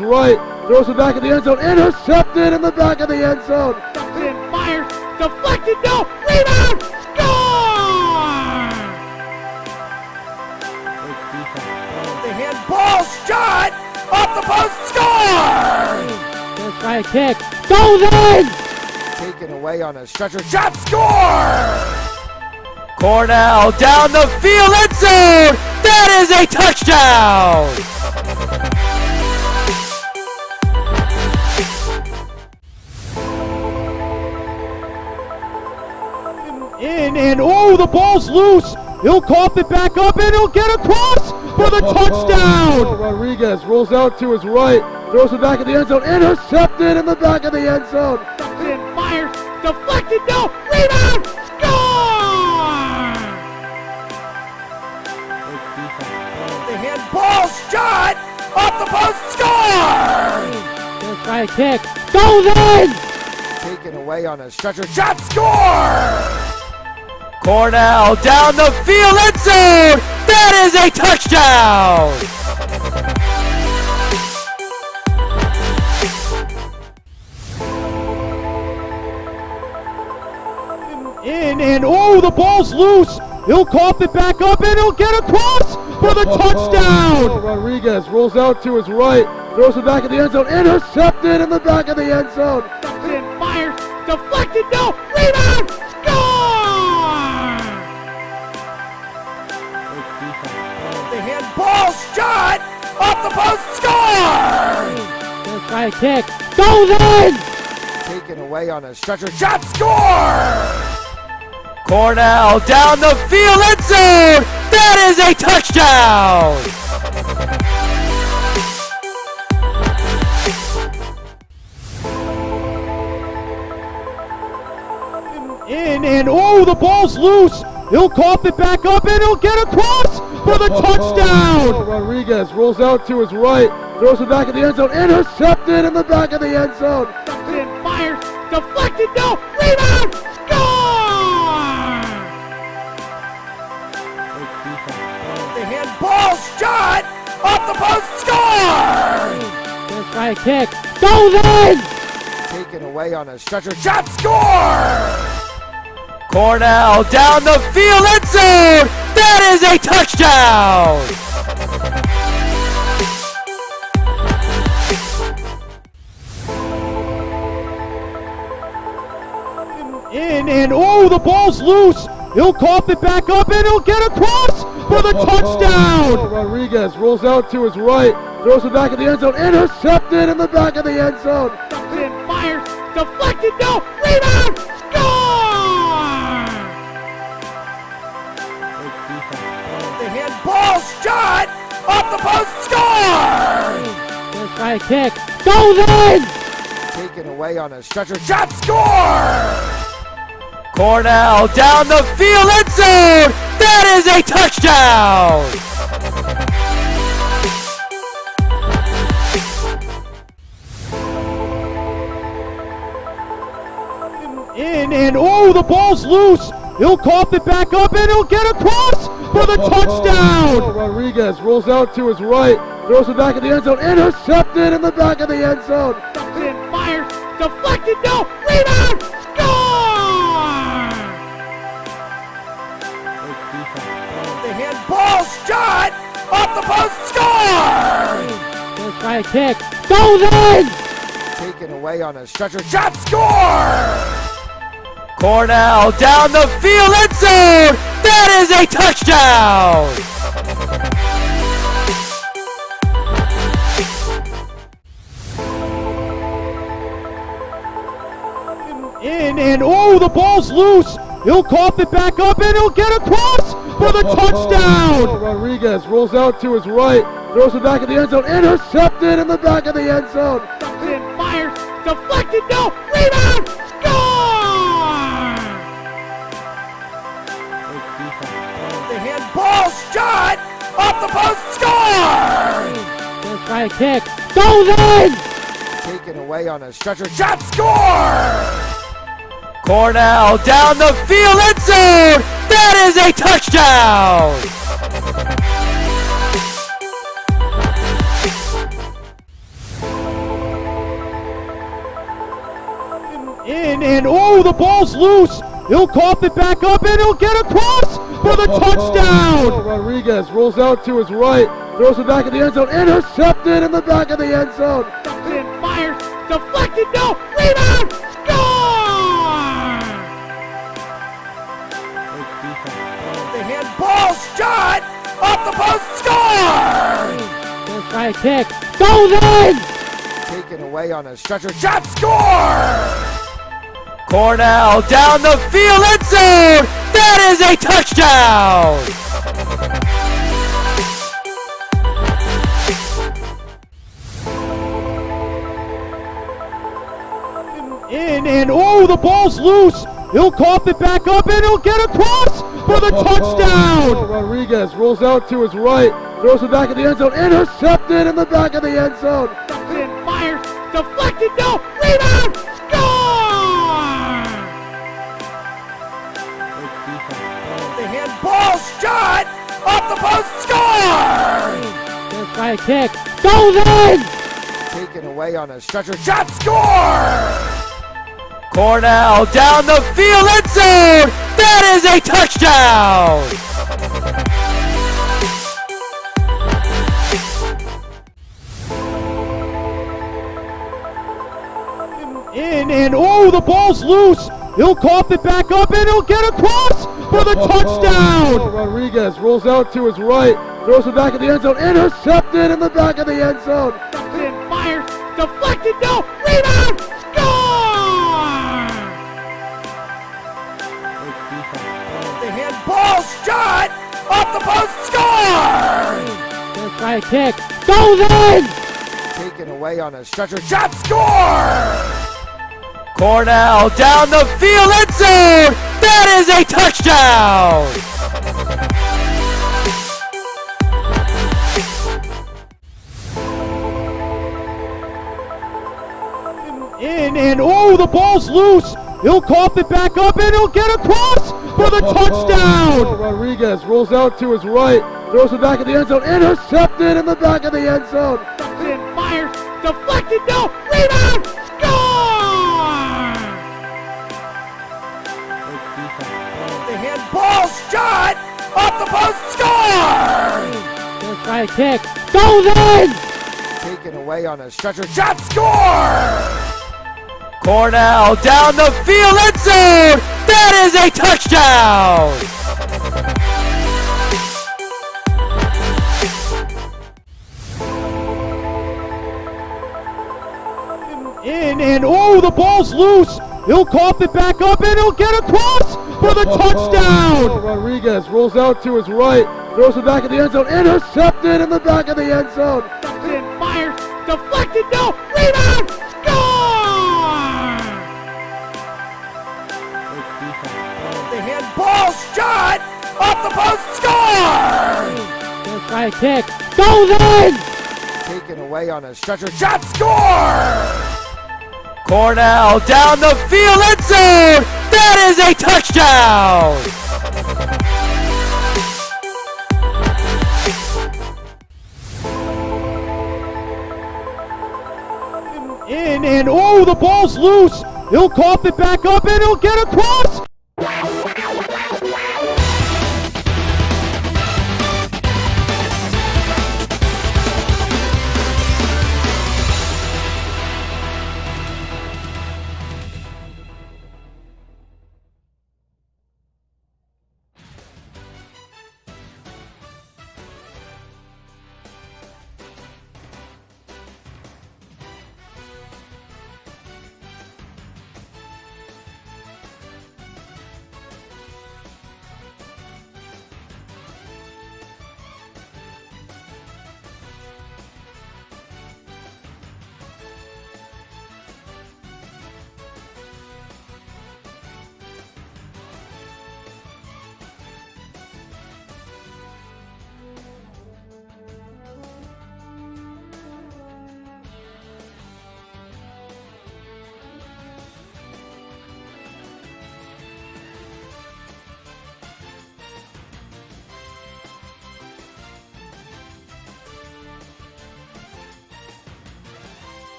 Right, throws it back in the end zone, intercepted in the back of the end zone. And fires, deflected, no, rebound, score! The handball shot, off the post, score! First try kick, goes in! Taken away on a stretcher, shot, score! Cornell down the field, end zone! That is a touchdown! In and oh, the ball's loose. He'll cough it back up and he'll get across for the touchdown. Rodriguez rolls out to his right, throws it back in the end zone, intercepted in the back of the end zone. And fires, deflected, no, rebound, score! The handball shot, off the post, score! First try kick, goes in! Taken away on a stretcher, shot, score! Cornell down the field, end zone! That is a touchdown! In and oh, the ball's loose. He'll cough it back up and he'll get across for the touchdown. Rodriguez rolls out to his right, throws it back in the end zone, intercepted in the back of the end zone. And fires, deflected, no, rebound, score! The handball shot, off the post, score! First try kick, goes in! Taken away on a stretcher, shot, score! Cornell down the field, end zone! That is a touchdown! In and oh, the ball's loose. He'll cough it back up and he'll get across for the touchdown. Rodriguez rolls out to his right, throws it back in the end zone, intercepted in the back of the end zone. And fires, deflected, no, rebound, score! The handball shot, off the post, score! First try kick, goes in! Taken away on a stretcher, shot, score! Cornell down the field, end zone! That is a touchdown! In and oh, the ball's loose. He'll cough it back up and he'll get across for the touchdown. Rodriguez rolls out to his right, throws it back in the end zone, intercepted in the back of the end zone. And fires, deflected, no, rebound, score! The handball shot, off the post, score! First try kick, goes in! Taken away on a stretcher, shot, score! Cornell down the field, end zone! That is a touchdown! In and oh, the ball's loose. He'll cough it back up and he'll get across for the touchdown. Rodriguez rolls out to his right, throws it back in the end zone, intercepted in the back of the end zone. And fires, deflected, no, rebound, score! The handball shot, off the post, score! First try kick, goes in! Taken away on a stretcher, shot, score! Cornell down the field, end zone! That is a touchdown! In and oh, the ball's loose. He'll cough it back up and he'll get across for the touchdown. Rodriguez rolls out to his right, throws it back in the end zone, intercepted in the back of the end zone. And fires, deflected, no, rebound, score! The handball shot, off the post, score! First try kick, goes in! Taken away on a stretcher, shot, score! Cornell down the field, end zone! That is a touchdown! in, and oh, the ball's loose. He'll cough it back up, and he'll get across for the touchdown. Rodriguez rolls out to his right, throws it back in the end zone, intercepted in the back of the end zone. And fires, deflected, no, rebound, score! The handball shot off the post, score! First try kick, goes in! Taken away on a stretcher, shot, score! Cornell down the field, end zone! That is a touchdown! In, and oh, the ball's loose. He'll cough it back up, and he'll get across for the touchdown. Rodriguez rolls out to his right, throws it back in the end zone, intercepted in the back of the end zone. And fires, deflected, no, rebound, score! The handball shot off the post, score! First try kick, goes in! Taken away on a stretcher, shot, score! Cornell down the field, end zone! That is a touchdown! In, and oh, the ball's loose. He'll cough it back up, and he'll get across for the touchdown. Rodriguez rolls out to his right, throws it back in the end zone, intercepted in the back of the end zone. And fires, deflected, no, rebound, score! The handball shot off the post, score! First try kick, goes in! Taken away on a stretcher, shot, score! Cornell down the field, end zone! That is a touchdown! In, and oh, the ball's loose. He'll cough it back up, and he'll get across for the touchdown. Rodriguez rolls out to his right, throws it back in the end zone, intercepted in the back of the end zone. And fires, deflected, no, rebound, score! The handball shot off the post, score! First try kick, goes in! Taken away on a stretcher, shot, score! Cornell down the field, end zone! That is a touchdown! In, and oh, the ball's loose. He'll cough it back up, and he'll get across for the touchdown. Rodriguez rolls out to his right, throws it back in the end zone, intercepted in the back of the end zone. And fires, deflected, no, rebound, score! The handball shot off the post, score! First try kick, goes in! Taken away on a stretcher, shot, score! Cornell down the field, end zone! That is a touchdown! In, and oh, the ball's loose. He'll cough it back up, and he'll get across.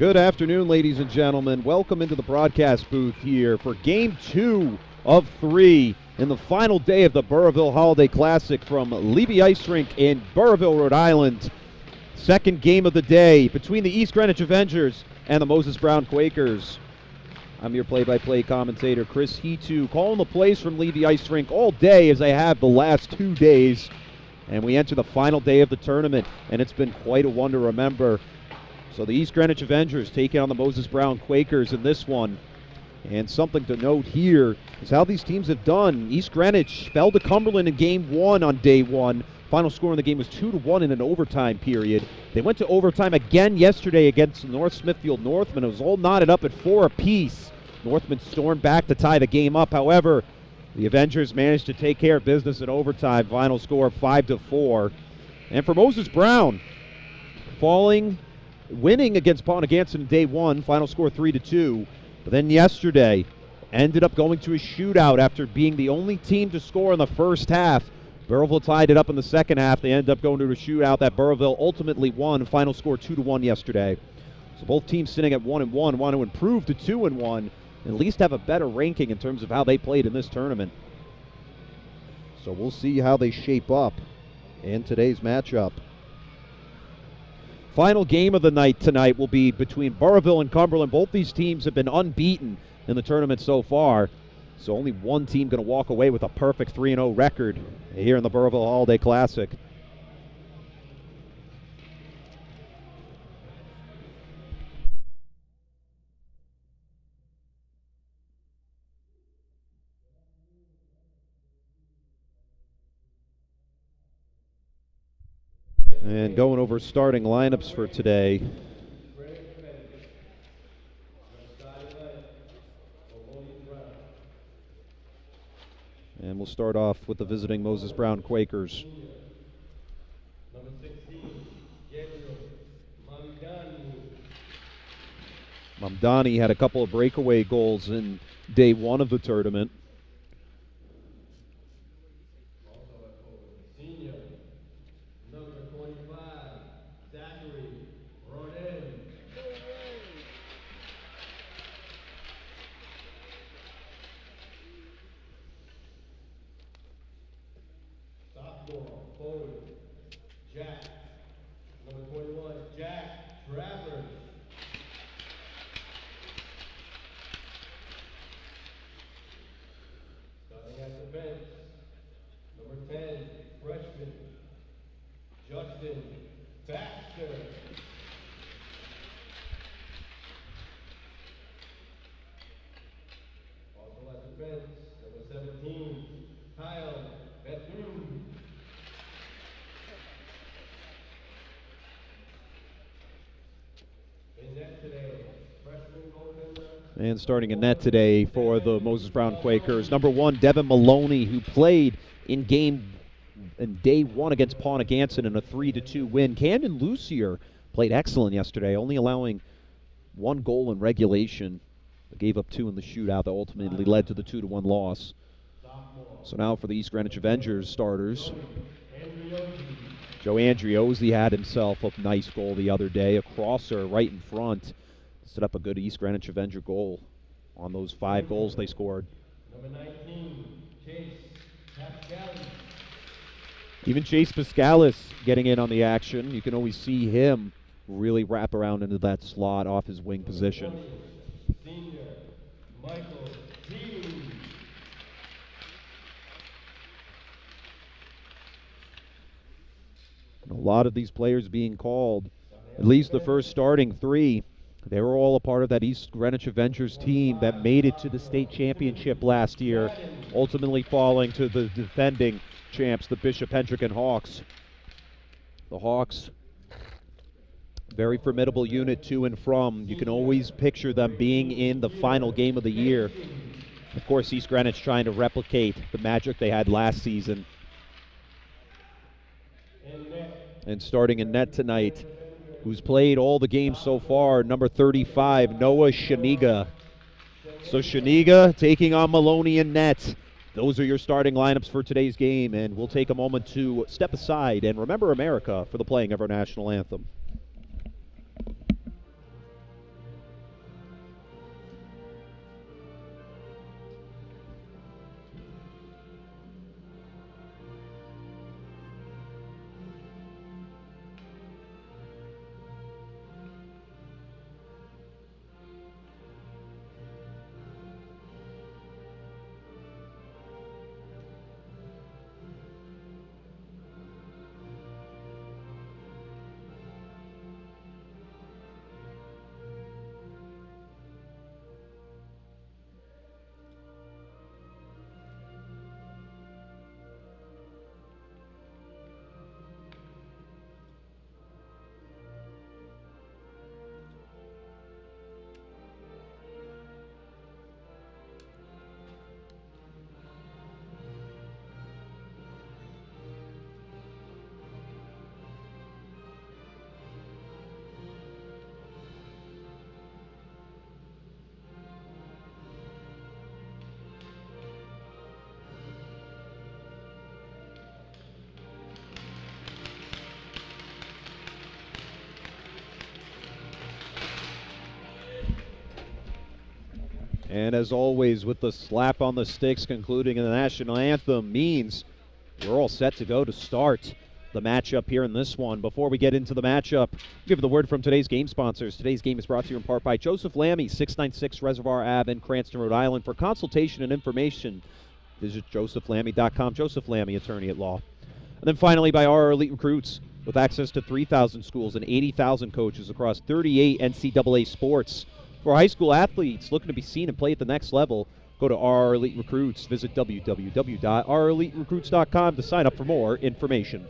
Good afternoon, ladies and gentlemen. Welcome into the broadcast booth here for Game 2 of 3 in the final day of the Burrillville Holiday Classic from Levy Ice Rink in Burrillville, Rhode Island. Second game of the day between the East Greenwich Avengers and the Moses Brown Quakers. I'm your play-by-play commentator, Chris Hetu, calling the plays from Levy Ice Rink all day as I have the last 2 days. And we enter the final day of the tournament, and it's been quite a one to remember. So the East Greenwich Avengers taking on the Moses Brown Quakers in this one. And something to note here is how these teams have done. East Greenwich fell to Cumberland in Game 1 on day 1. Final score in the game was 2-1 in an overtime period. They went to overtime again yesterday against North Smithfield Northman. It was all knotted up at 4 apiece. Northman stormed back to tie the game up. However, the Avengers managed to take care of business in overtime. Final score 5-4. And for Moses Brown, winning against Pontiganson in day 1, final score 3-2. But then yesterday, ended up going to a shootout after being the only team to score in the first half. Burrillville tied it up in the second half. They ended up going to a shootout that Burrillville ultimately won. Final score 2-1 yesterday. So both teams sitting at 1-1 want to improve to 2-1 and at least have a better ranking in terms of how they played in this tournament. So we'll see how they shape up in today's matchup. Final game of the night tonight will be between Burrillville and Cumberland. Both these teams have been unbeaten in the tournament so far. So only one team going to walk away with a perfect 3-0 record here in the Burrillville Holiday Classic. And going over starting lineups for today. And we'll start off with the visiting Moses Brown Quakers. Number 16, Mamdani had a couple of breakaway goals in day 1 of the tournament. And starting in net today for the Moses Brown Quakers, number 1, Devin Maloney, who played in day 1 against Pontiganson in a 3-2 win. Camden Lucier played excellent yesterday, only allowing 1 goal in regulation. They gave up 2 in the shootout that ultimately led to the 2-1 loss. So now for the East Greenwich Avengers starters. Joe Andriozzi had himself a nice goal the other day, a crosser right in front. Set up a good East Greenwich Avenger goal on those 5 goals they scored. Number 19, Chase Pascalis. Even Chase Pascalis getting in on the action. You can always see him really wrap around into that slot off his wing position. Senior Michael Dean. A lot of these players being called, at least the first starting 3, they were all a part of that East Greenwich Avengers team that made it to the state championship last year, ultimately falling to the defending champs, the Bishop Hendricken Hawks. The Hawks, very formidable unit to and from. You can always picture them being in the final game of the year. Of course, East Greenwich trying to replicate the magic they had last season. And starting in net tonight, who's played all the games so far, number 35, Noah Shaniga. So Shaniga taking on Maloney in net. Those are your starting lineups for today's game, and we'll take a moment to step aside and remember America for the playing of our national anthem. And as always, with the slap on the sticks concluding in the national anthem, means we're all set to go to start the matchup here in this one. Before we get into the matchup, give the word from today's game sponsors. Today's game is brought to you in part by Joseph Lammy, 696 Reservoir Ave in Cranston, Rhode Island. For consultation and information, visit josephlammy.com. Joseph Lammy, attorney at law. And then finally by our Elite Recruits, with access to 3,000 schools and 80,000 coaches across 38 NCAA sports. For high school athletes looking to be seen and play at the next level, go to RR Elite Recruits. Visit www.rreliterecruits.com to sign up for more information.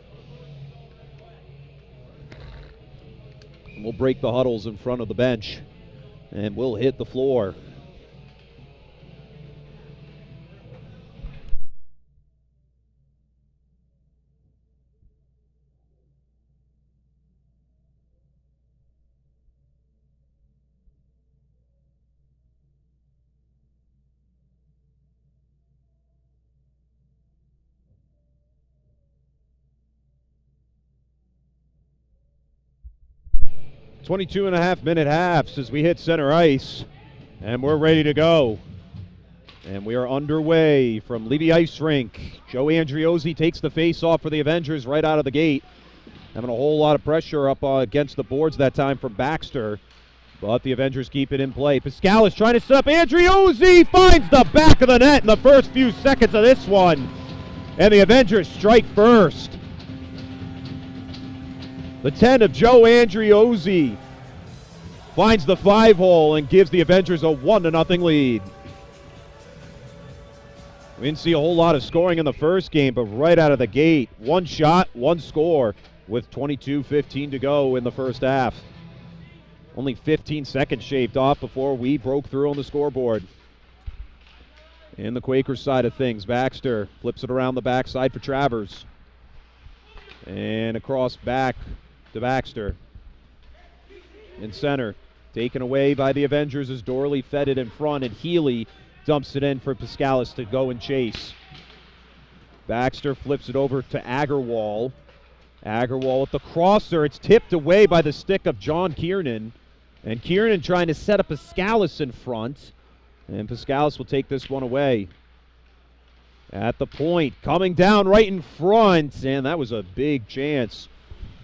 And we'll break the huddles in front of the bench, and we'll hit the floor. .22.5-minute halves as we hit center ice, and we're ready to go. And we are underway from Levy Ice Rink. Joe Andriozzi takes the face off for the Avengers right out of the gate. Having a whole lot of pressure up against the boards that time from Baxter, but the Avengers keep it in play. Pascal is trying to set up. Andriozzi finds the back of the net in the first few seconds of this one, and the Avengers strike first. The 10 of Joe Andriozzi finds the 5-hole and gives the Avengers a 1-0 lead. We didn't see a whole lot of scoring in the first game, but right out of the gate, one shot, one score with 22:15 to go in the first half. Only 15 seconds shaved off before we broke through on the scoreboard. In the Quakers side of things, Baxter flips it around the backside for Travers. And across back to Baxter. In center, taken away by the Avengers as Dorley fed it in front, and Healy dumps it in for Pascalis to go and chase. Baxter flips it over to Agarwal. Agarwal with the crosser. It's tipped away by the stick of John Kiernan. And Kiernan trying to set up Pascalis in front. And Pascalis will take this one away. At the point, coming down right in front. And that was a big chance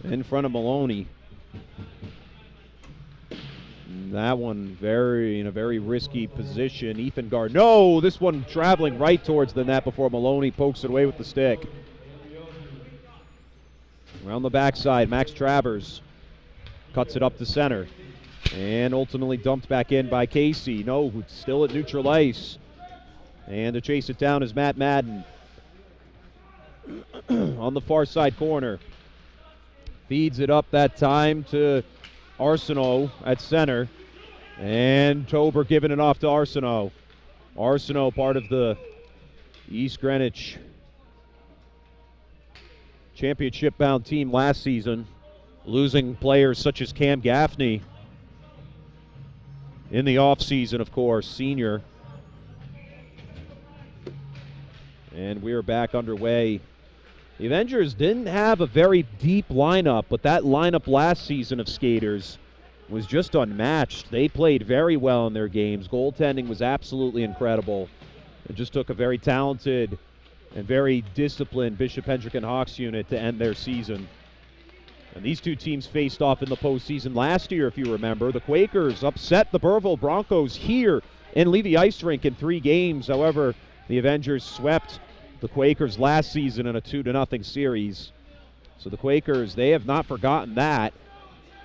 in front of Maloney. And that one in a very risky position. Ethan Garneau, this one traveling right towards the net before Maloney pokes it away with the stick. Around the backside, Max Travers cuts it up to center. And ultimately dumped back in by Casey. No, still at neutral ice. And to chase it down is Matt Madden. On the far side corner. Feeds it up that time to Arsenault at center. And Tober giving it off to Arsenault. Arsenault, part of the East Greenwich championship-bound team last season, losing players such as Cam Gaffney in the offseason, of course, senior. And we're back underway. The Avengers didn't have a very deep lineup, but that lineup last season of skaters was just unmatched. They played very well in their games. Goaltending was absolutely incredible. It just took a very talented and very disciplined Bishop Hendrick and Hawks unit to end their season. And these two teams faced off in the postseason last year, if you remember. The Quakers upset the Burrillville Broncos here in Levy Ice Rink in 3 games. However, the Avengers swept the Quakers last season in a 2-0 series. So the Quakers, they have not forgotten that.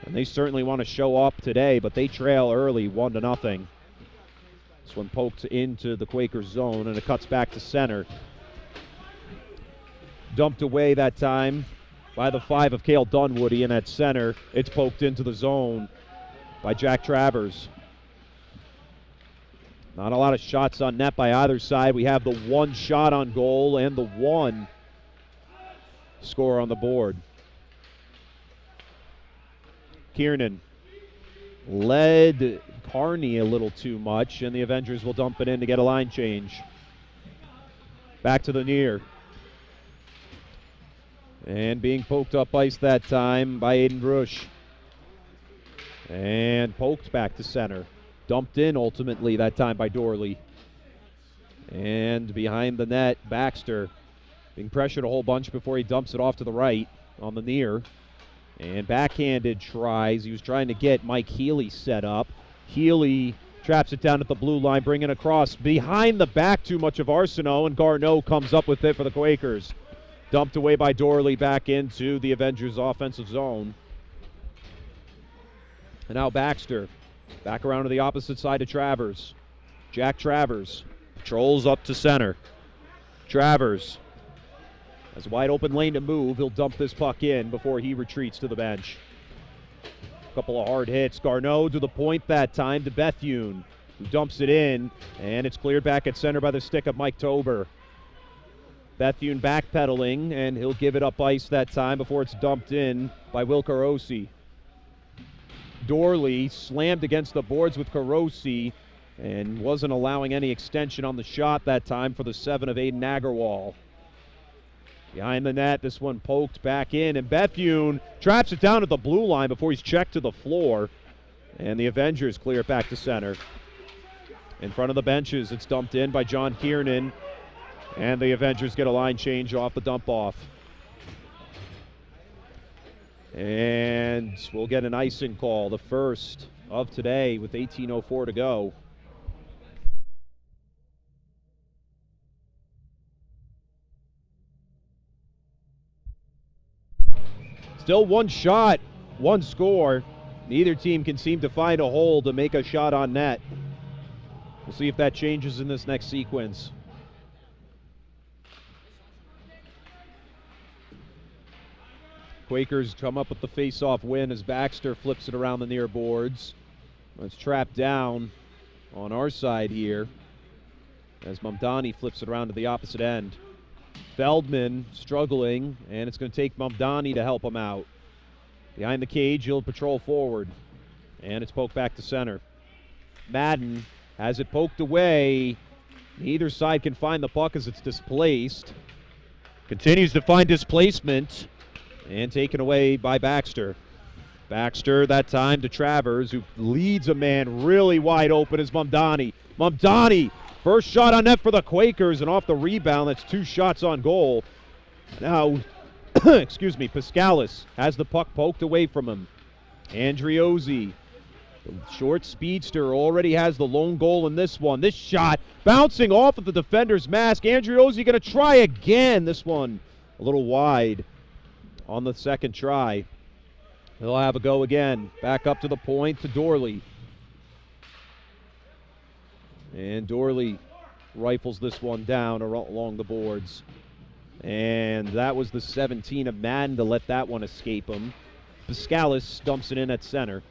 And they certainly want to show up today, but they trail early 1-0. This one poked into the Quakers zone, and it cuts back to center. Dumped away that time by the 5 of Cale Dunwoody, and at center, it's poked into the zone by Jack Travers. Not a lot of shots on net by either side. We have the 1 shot on goal and the 1 score on the board. Kiernan led Carney a little too much, and the Avengers will dump it in to get a line change. Back to the near. And being poked up ice that time by Aiden Rush. And poked back to center. Dumped in ultimately that time by Dorley. And behind the net, Baxter being pressured a whole bunch before he dumps it off to the right on the near. And backhanded tries. He was trying to get Mike Healy set up. Healy traps it down at the blue line, bringing across behind the back too much of Arsenault, and Garneau comes up with it for the Quakers. Dumped away by Dorley back into the Avengers' offensive zone. And now Baxter back around to the opposite side of Travers. Jack Travers patrols up to center. Travers has a wide open lane to move. He'll dump this puck in before he retreats to the bench. A couple of hard hits. Garneau to the point that time to Bethune, who dumps it in, and it's cleared back at center by the stick of Mike Tober. Bethune backpedaling, and he'll give it up ice that time before it's dumped in by Will Carosi. Dorley slammed against the boards with Carosi and wasn't allowing any extension on the shot that time for the 7 of Aiden Agarwal. Behind the net, this one poked back in, and Bethune traps it down at the blue line before he's checked to the floor. And the Avengers clear it back to center. In front of the benches, it's dumped in by John Kiernan, and the Avengers get a line change off the dump-off. And we'll get an icing call, the first of today with 18:04 to go. Still one shot, one score. Neither team can seem to find a hole to make a shot on net. We'll see if that changes in this next sequence. Quakers come up with the face-off win as Baxter flips it around the near boards. It's trapped down on our side here as Mamdani flips it around to the opposite end. Feldman struggling, and it's going to take Mamdani to help him out. Behind the cage, he'll patrol forward, and it's poked back to center. Madden has it poked away. Neither side can find the puck as it's displaced. Continues to find displacement, and taken away by Baxter. Baxter that time to Travers, who leads a man really wide open as Mamdani. Mamdani! First shot on net for the Quakers, and off the rebound, that's 2 shots on goal. Now, excuse me, Pascalis has the puck poked away from him. Andriozzi, the short speedster, already has the lone goal in this one. This shot bouncing off of the defender's mask. Andriozzi going to try again. This one a little wide on the second try. He'll have a go again. Back up to the point to Dorley. And Dorley rifles this one down along the boards. And that was the 17 of Madden to let that one escape him. Pascalis dumps it in at center.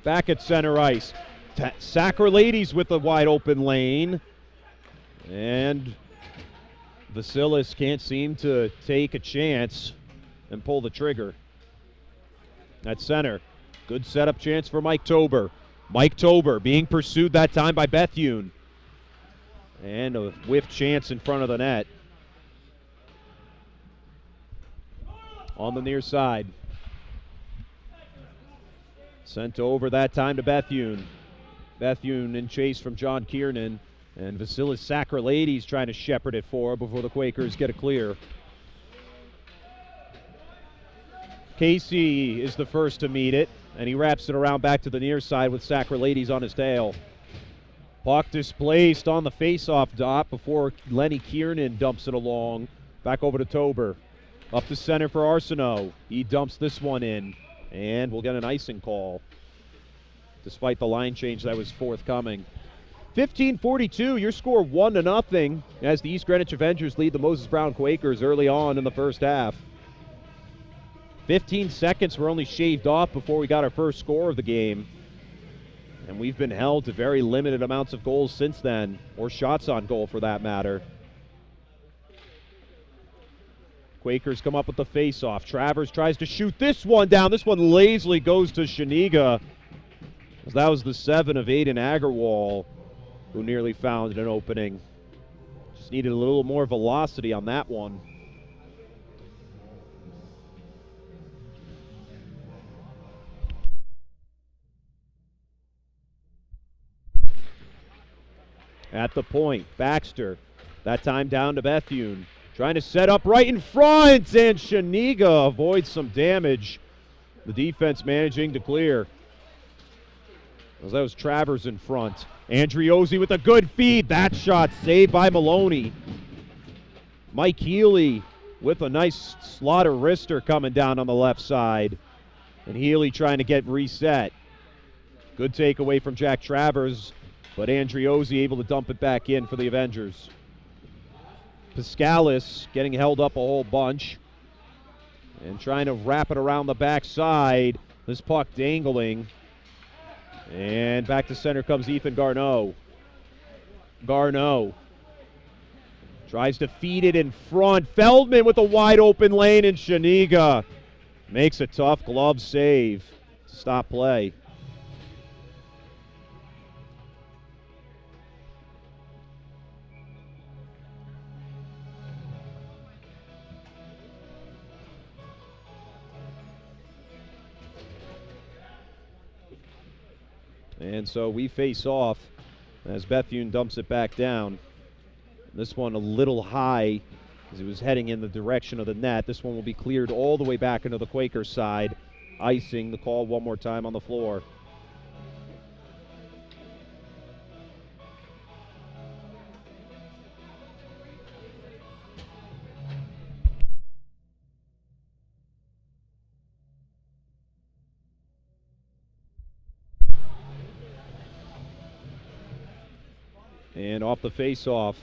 Back at center ice. Sacrilades with the wide open lane. And Vasilis can't seem to take a chance and pull the trigger. At center. Good setup chance for Mike Tober. Mike Tober being pursued that time by Bethune. And a whiff chance in front of the net. On the near side. Sent over that time to Bethune. Bethune in chase from John Kiernan. And Vasilis Sacrilades trying to shepherd it forward before the Quakers get a clear. Casey is the first to meet it, and he wraps it around back to the near side with Sacrilades on his tail. Puck displaced on the face-off dot before Lenny Kiernan dumps it along. Back over to Tober. Up to center for Arsenault. He dumps this one in, and we'll get an icing call, despite the line change that was forthcoming. 15:42, your score 1-0 as the East Greenwich Avengers lead the Moses Brown Quakers early on in the first half. 15 seconds were only shaved off before we got our first score of the game. And we've been held to very limited amounts of goals since then, or shots on goal for that matter. Quakers come up with the face-off. Travers tries to shoot this one down. This one lazily goes to Shaniga. That was the 7 of Aiden Agarwal, who nearly found an opening. Just needed a little more velocity on that one. at the point. Baxter, that time down to Bethune. Trying to set up right in front, and Shaniga avoids some damage. The defense managing to clear. As that was Travers in front. Andriozzi with a good feed. That shot saved by Maloney. Mike Healy with a nice slaughter wrister coming down on the left side. And Healy trying to get reset. Good takeaway from Jack Travers, but Andriozzi able to dump it back in for the Avengers. Piscalis getting held up a whole bunch and trying to wrap it around the backside. This puck dangling. And back to center comes Ethan Garneau. Garneau tries to feed it in front. Feldman with a wide open lane, and Shaniga makes a tough glove save to stop play. And so we face off as Bethune dumps it back down. This one a little high as it was heading in the direction of the net. This one will be cleared all the way back into the Quakers side. Icing, the call one more time on the floor. And off the face-off,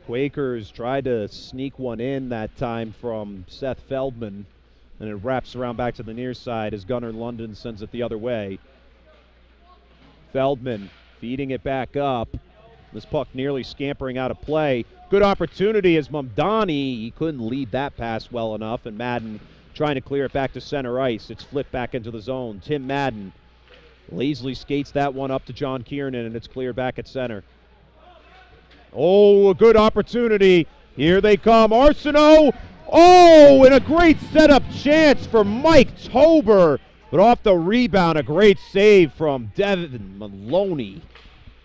Quakers tried to sneak one in that time from Seth Feldman, and it wraps around back to the near side as Gunnar London sends it the other way. Feldman feeding it back up. This puck nearly scampering out of play. Good opportunity as Mamdani, he couldn't lead that pass well enough, and Madden trying to clear it back to center ice. It's flipped back into the zone. Tim Madden lazily skates that one up to John Kiernan, and it's cleared back at center. Oh, a good opportunity. Here they come. Arsenault. Oh, and a great setup chance for Mike Tober. But off the rebound, a great save from Devin Maloney.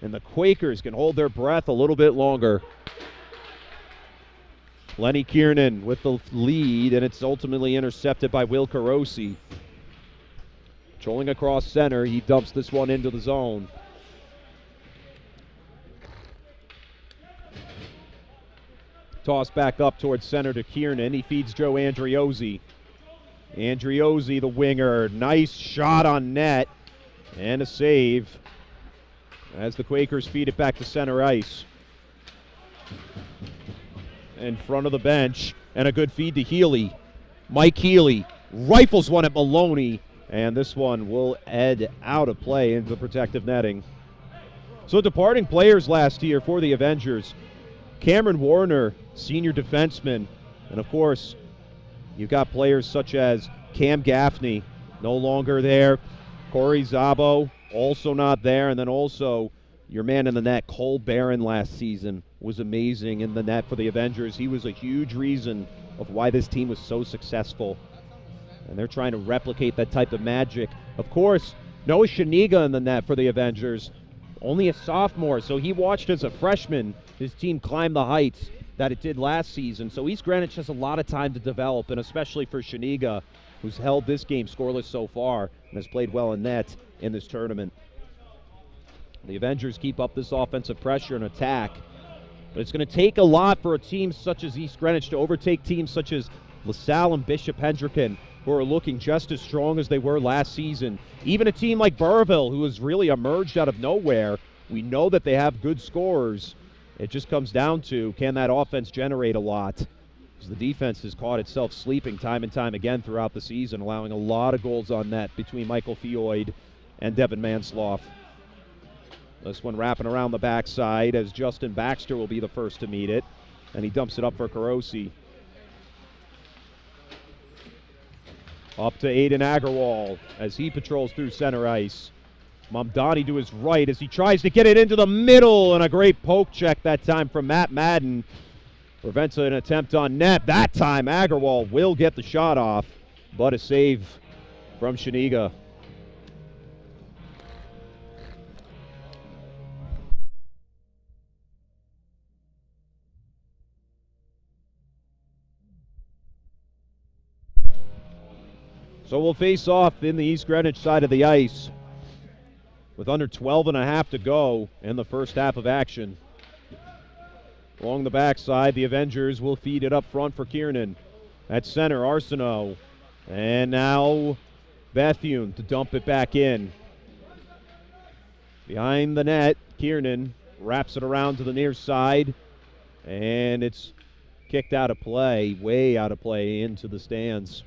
And the Quakers can hold their breath a little bit longer. Lenny Kiernan with the lead, and it's ultimately intercepted by Will Carosi. Trolling across center, he dumps this one into the zone. Toss back up towards center to Kiernan. He feeds Joe Andriozzi. Andriozzi, the winger. Nice shot on net. And a save as the Quakers feed it back to center ice. In front of the bench. And a good feed to Healy. Mike Healy rifles one at Maloney. And this one will head out of play into the protective netting. So departing players last year for the Avengers. Cameron Warner, senior defenseman, and of course, you've got players such as Cam Gaffney, no longer there. Corey Szabo, also not there, and then also your man in the net, Cole Barron, last season was amazing in the net for the Avengers. He was a huge reason of why this team was so successful, and they're trying to replicate that type of magic. Of course, Noah Shaniga in the net for the Avengers. Only a sophomore, so he watched as a freshman his team climb the heights that it did last season. So East Greenwich has a lot of time to develop, and especially for Shaniga, who's held this game scoreless so far and has played well in net in this tournament. The Avengers keep up this offensive pressure and attack, but it's going to take a lot for a team such as East Greenwich to overtake teams such as LaSalle and Bishop Hendricken, who are looking just as strong as they were last season. Even a team like Burrville, who has really emerged out of nowhere, we know that they have good scorers. It just comes down to, can that offense generate a lot? Because the defense has caught itself sleeping time and time again throughout the season, allowing a lot of goals on net between Michael Fioid and Devin Mansloff. This one wrapping around the backside as Justin Baxter will be the first to meet it, and he dumps it up for Carosi. Up to Aiden Agarwal as he patrols through center ice. Mamdani to his right as he tries to get it into the middle, and a great poke check that time from Matt Madden. Prevents an attempt on net. That time Agarwal will get the shot off, but a save from Shaniga. So we'll face off in the East Greenwich side of the ice with under 12 and a half to go in the first half of action. Along the backside, the Avengers will feed it up front for Kiernan. At center, Arsenault. And now Bethune to dump it back in. Behind the net, Kiernan wraps it around to the near side. And it's kicked out of play, way out of play, into the stands.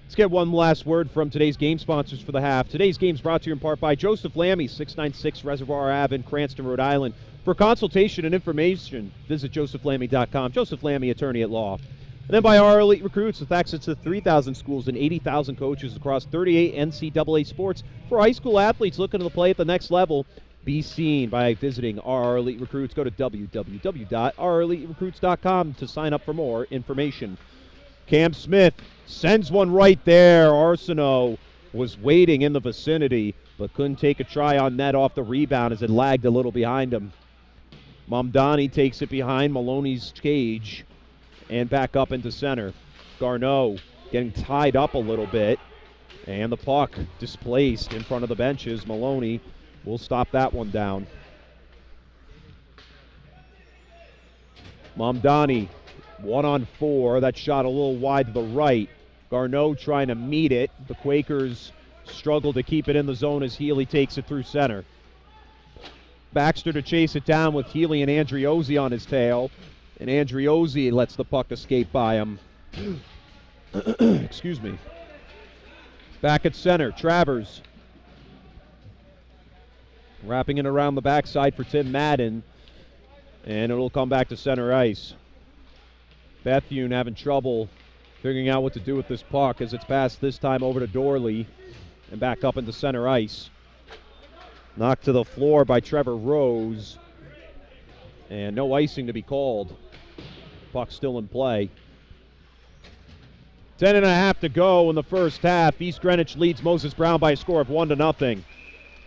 Let's get one last word from today's game sponsors for the half. Today's game is brought to you in part by Joseph Lammy, 696 Reservoir Ave in Cranston, Rhode Island. For consultation and information, visit josephlammy.com. Joseph Lammy, attorney at law. And then by our elite recruits with access to 3,000 schools and 80,000 coaches across 38 NCAA sports. For high school athletes looking to play at the next level, be seen by visiting our elite recruits. Go to www.oureliterecruits.com to sign up for more information. Cam Smith sends one right there. Arsenault was waiting in the vicinity, but couldn't take a try on net off the rebound as it lagged a little behind him. Mamdani takes it behind Maloney's cage and back up into center. Garneau getting tied up a little bit, and the puck displaced in front of the benches. Maloney will stop that one down. Mamdani 1-on-4. That shot a little wide to the right. Garneau trying to meet it. The Quakers struggle to keep it in the zone as Healy takes it through center. Baxter to chase it down with Healy and Andriozzi on his tail. And Andriozzi lets the puck escape by him. Excuse me. Back at center, Travers. Wrapping it around the backside for Tim Madden. And it'll come back to center ice. Bethune having trouble figuring out what to do with this puck as it's passed this time over to Dorley and back up into center ice. Knocked to the floor by Trevor Rose. And no icing to be called. Puck still in play. 10.5 to go in the first half. East Greenwich leads Moses Brown by a score of 1-0.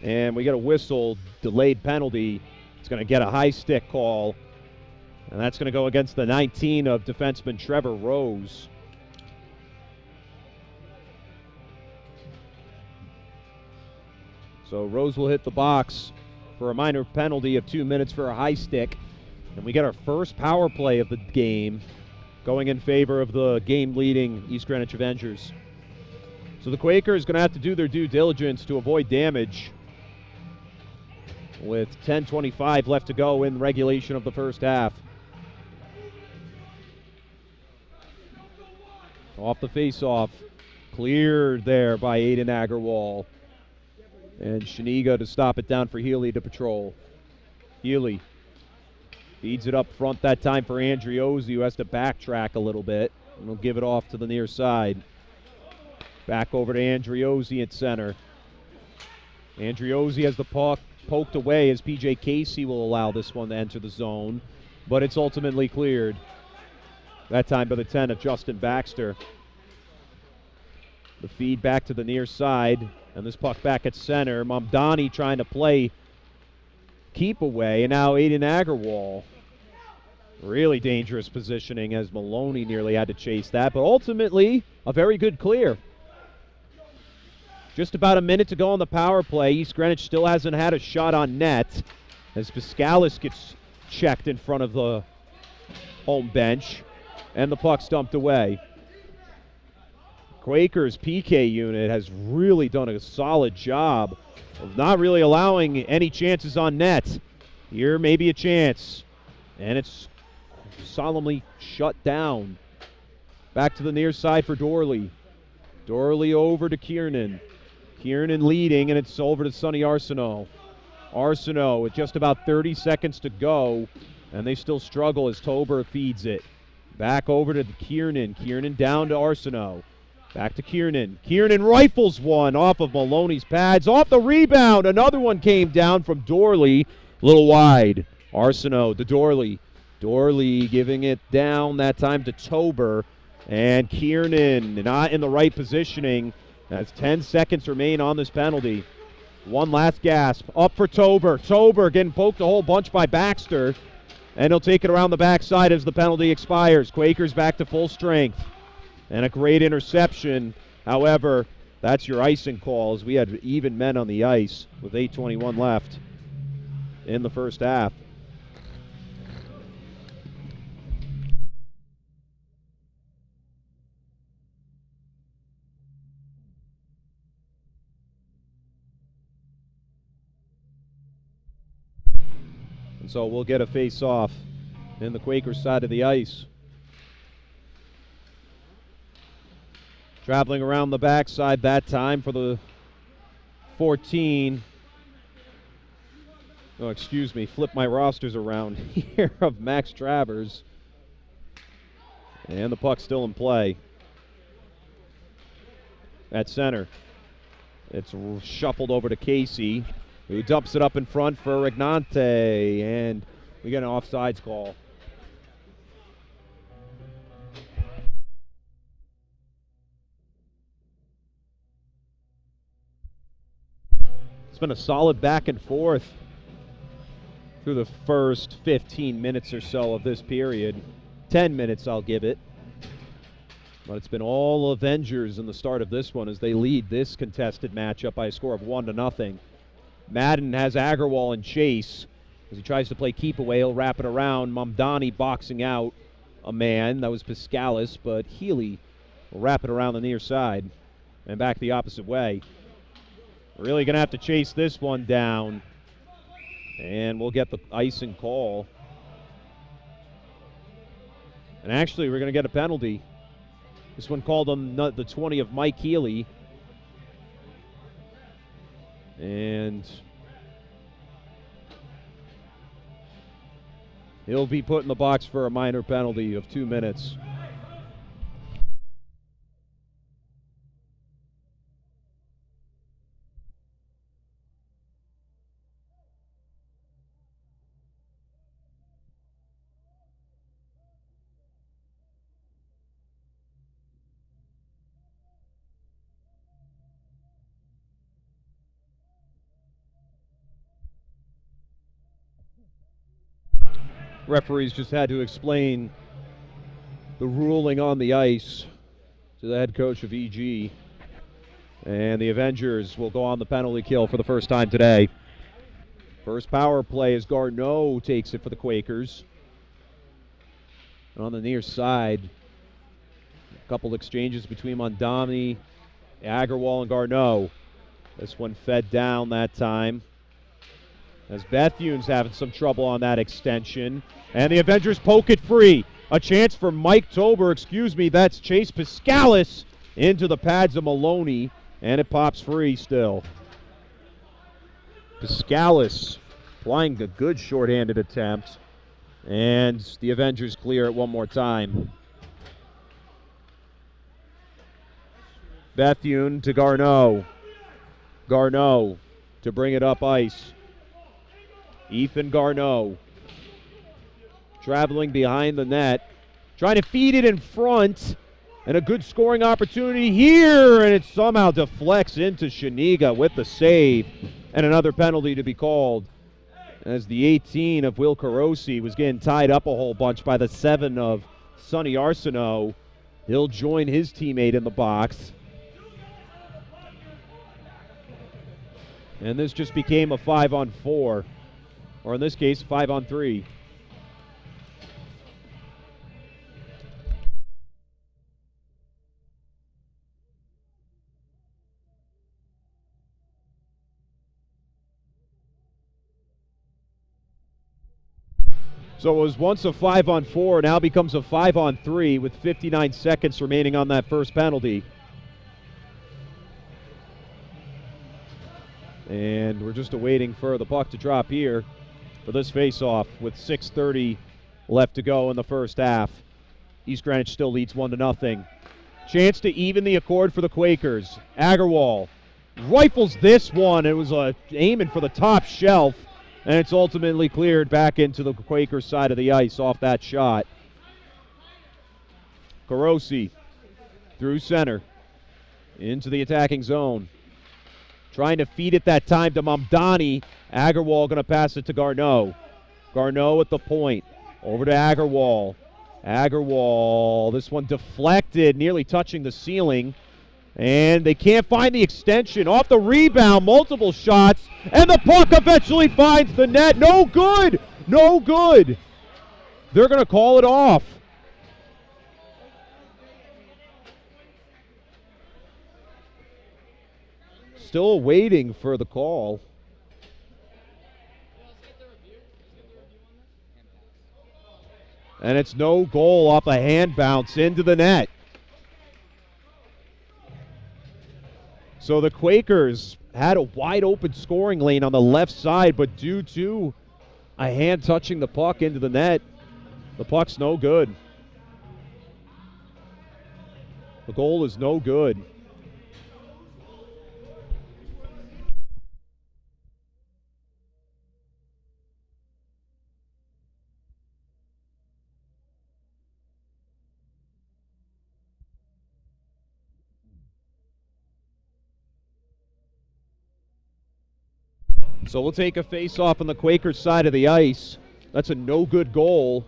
And we get a whistle, delayed penalty. It's going to get a high stick call. And that's going to go against the 19 of defenseman Trevor Rose. So Rose will hit the box for a minor penalty of 2 minutes for a high stick. And we get our first power play of the game going in favor of the game-leading East Greenwich Avengers. So the Quakers going to have to do their due diligence to avoid damage with 10:25 left to go in regulation of the first half. Off the face-off, cleared there by Aiden Agarwal. And Shaniga to stop it down for Healy to patrol. Healy feeds it up front that time for Andriozzi, who has to backtrack a little bit. And he'll give it off to the near side. Back over to Andriozzi at center. Andriozzi has the puck poked away as P.J. Casey will allow this one to enter the zone. But it's ultimately cleared. That time by the 10 of Justin Baxter. The feed back to the near side. And this puck back at center. Mamdani trying to play keep away. And now Aiden Agarwal. Really dangerous positioning as Maloney nearly had to chase that. But ultimately, a very good clear. Just about a minute to go on the power play. East Greenwich still hasn't had a shot on net as Piscalis gets checked in front of the home bench. And the puck's dumped away. Quakers PK unit has really done a solid job of not really allowing any chances on net. Here maybe a chance. And it's solemnly shut down. Back to the near side for Dorley. Dorley over to Kiernan. Kiernan leading, and it's over to Sonny Arsenault. Arsenault with just about 30 seconds to go, and they still struggle as Tober feeds it. Back over to Kiernan. Kiernan down to Arsenault. Back to Kiernan. Kiernan rifles one off of Maloney's pads. Off the rebound. Another one came down from Dorley. A little wide. Arsenault to Dorley. Dorley giving it down that time to Tober. And Kiernan not in the right positioning as 10 seconds remain on this penalty. One last gasp. Up for Tober. Tober getting poked a whole bunch by Baxter. And he'll take it around the backside as the penalty expires. Quakers back to full strength. And a great interception. However, that's your icing call, as we had even men on the ice with 8:21 left in the first half. And so we'll get a face-off in the Quakers side of the ice. Traveling around the backside that time for the 14. Oh, excuse me, flip my rosters around here of Max Travers. And the puck's still in play. At center. It's shuffled over to Casey, who dumps it up in front for Rignante, and we get an offsides call. It's been a solid back and forth through the first 15 minutes or so of this period. 10 minutes I'll give it. But it's been all Avengers in the start of this one as they lead this contested matchup by a score of 1-0. Madden has Agarwal in chase as he tries to play keep away. He'll wrap it around. Mamdani boxing out a man. That was Piscalis, but Healy will wrap it around the near side and back the opposite way. We're really going to have to chase this one down, and we'll get the icing call. And actually, we're going to get a penalty. This one called on the 20 of Mike Healy. And he'll be put in the box for a minor penalty of 2 minutes. Referees just had to explain the ruling on the ice to the head coach of EG. And the Avengers will go on the penalty kill for the first time today. First power play as Garneau takes it for the Quakers. And on the near side, a couple exchanges between Mondani, Agarwal, and Garneau. This one fed down that time, as Bethune's having some trouble on that extension. And the Avengers poke it free. A chance for Mike Tober, that's Chase Piscalis into the pads of Maloney, and it pops free still. Piscalis applying a good shorthanded attempt, and the Avengers clear it one more time. Bethune to Garneau. Garneau to bring it up ice. Ethan Garneau traveling behind the net, trying to feed it in front, and a good scoring opportunity here, and it somehow deflects into Shaniga with the save, and another penalty to be called, as the 18 of Will Carosi was getting tied up a whole bunch by the 7 of Sonny Arsenault. He'll join his teammate in the box. And this just became a 5-on-4. Or in this case, 5-on-3. So it was once a 5-on-4, now becomes a 5-on-3 with 59 seconds remaining on that first penalty. And we're just awaiting for the puck to drop here for this face-off with 6:30 left to go in the first half. East Greenwich still leads 1-0. Chance to even the accord for the Quakers. Agarwal rifles this one. It was aiming for the top shelf, and it's ultimately cleared back into the Quakers side of the ice off that shot. Carosi through center into the attacking zone. Trying to feed it that time to Mamdani. Agarwal going to pass it to Garneau. Garneau at the point. Over to Agarwal. Agarwal, this one deflected, nearly touching the ceiling. And they can't find the extension. Off the rebound, multiple shots. And the puck eventually finds the net. No good. No good. They're going to call it off. Still waiting for the call. And it's no goal off a hand bounce into the net. So the Quakers had a wide open scoring lane on the left side, but due to a hand touching the puck into the net, the puck's no good. The goal is no good. So we'll take a face-off on the Quakers side of the ice. That's a no-good goal.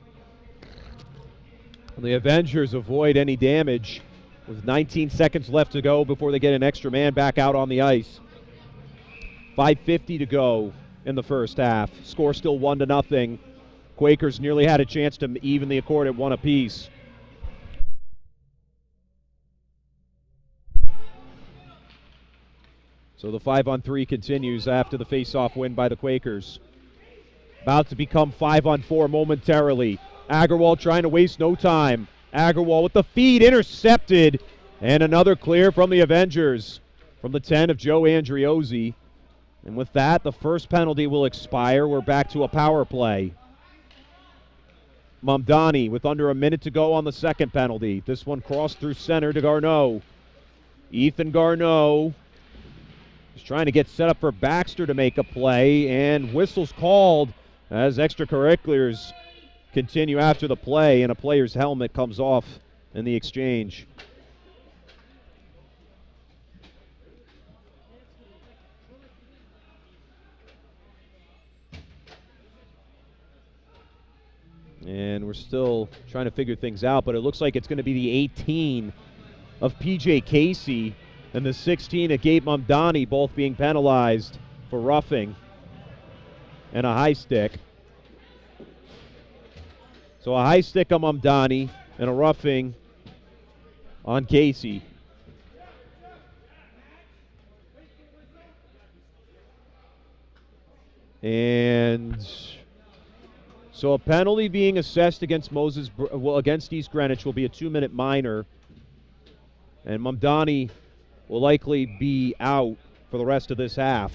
And the Avengers avoid any damage with 19 seconds left to go before they get an extra man back out on the ice. 5:50 to go in the first half. Score still 1-0. Quakers nearly had a chance to even the accord at 1 apiece. So the 5-on-3 continues after the face-off win by the Quakers. About to become 5-on-4 momentarily. Agarwal trying to waste no time. Agarwal with the feed, intercepted. And another clear from the Avengers from the 10 of Joe Andriozzi. And with that, the first penalty will expire. We're back to a power play. Mamdani with under a minute to go on the second penalty. This one crossed through center to Garneau. Ethan Garneau is trying to get set up for Baxter to make a play, and whistles called as extracurriculars continue after the play, and a player's helmet comes off in the exchange. And we're still trying to figure things out, but it looks like it's going to be the 18 of P.J. Casey and the 16 of Gabe Mamdani, both being penalized for roughing and a high stick. So a high stick on Mamdani and a roughing on Casey. And so a penalty being assessed against against East Greenwich will be a 2-minute minor, and Mamdani will likely be out for the rest of this half.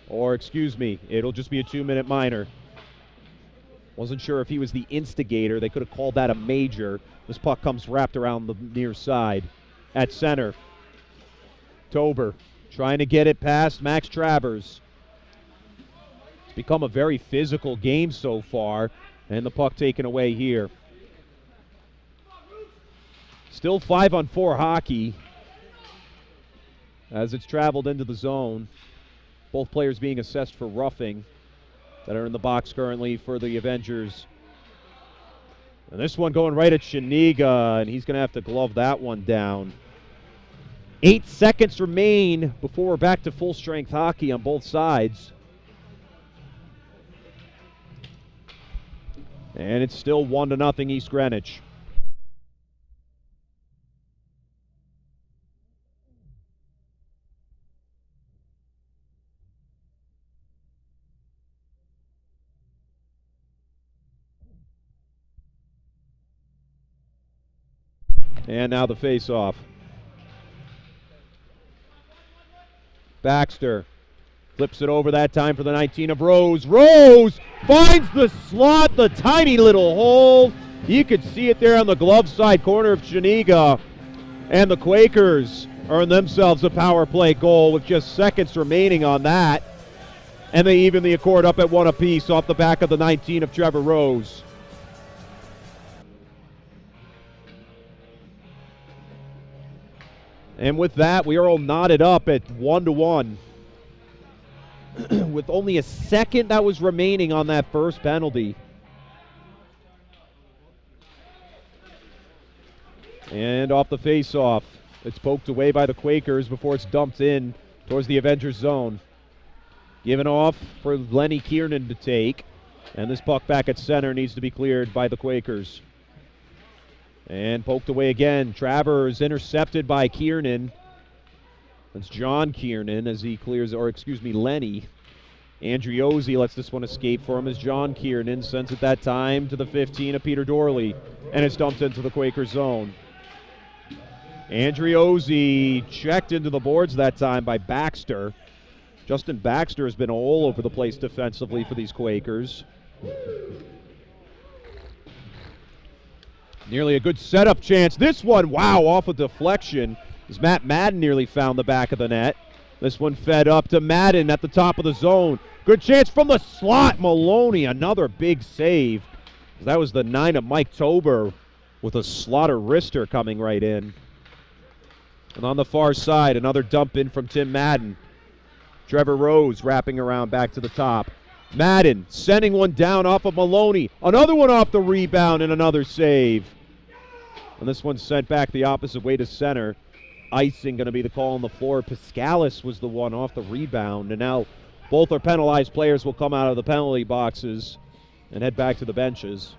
Or, excuse me, it'll just be a 2-minute minor. Wasn't sure if he was the instigator. They could have called that a major. This puck comes wrapped around the near side. At center, Tober trying to get it past Max Travers. It's become a very physical game so far, and the puck taken away here. Still 5-on-4 hockey as it's traveled into the zone. Both players being assessed for roughing that are in the box currently for the Avengers. And this one going right at Shaniga, and he's going to have to glove that one down. 8 seconds remain before we're back to full-strength hockey on both sides. And it's still 1-0 East Greenwich. And now the face-off. Baxter flips it over that time for the 19 of Rose. Rose finds the slot, the tiny little hole. You could see it there on the glove side corner of Shaniga. And the Quakers earn themselves a power play goal with just seconds remaining on that. And they even the accord up at 1 apiece off the back of the 19 of Trevor Rose. And with that, we are all knotted up at 1-1. With only a second that was remaining on that first penalty. And off the face-off, it's poked away by the Quakers before it's dumped in towards the Avengers zone. Given off for Lenny Kiernan to take. And this puck back at center needs to be cleared by the Quakers. And poked away again. Travers intercepted by Kiernan. That's John Kiernan as he clears, or excuse me, Lenny. Andriozzi lets this one escape for him as John Kiernan sends it that time to the 15 of Peter Dorley. And it's dumped into the Quaker zone. Andriozzi checked into the boards that time by Baxter. Justin Baxter has been all over the place defensively for these Quakers. Nearly a good setup chance. This one, wow, off a deflection as Matt Madden nearly found the back of the net. This one fed up to Madden at the top of the zone. Good chance from the slot. Maloney, another big save. That was the 9 of Mike Tober with a slaughter wrister coming right in. And on the far side, another dump in from Tim Madden. Trevor Rose wrapping around back to the top. Madden sending one down off of Maloney. Another one off the rebound and another save. And this one sent back the opposite way to center. Icing going to be the call on the floor. Piscalis was the one off the rebound. And now both our penalized players will come out of the penalty boxes and head back to the benches.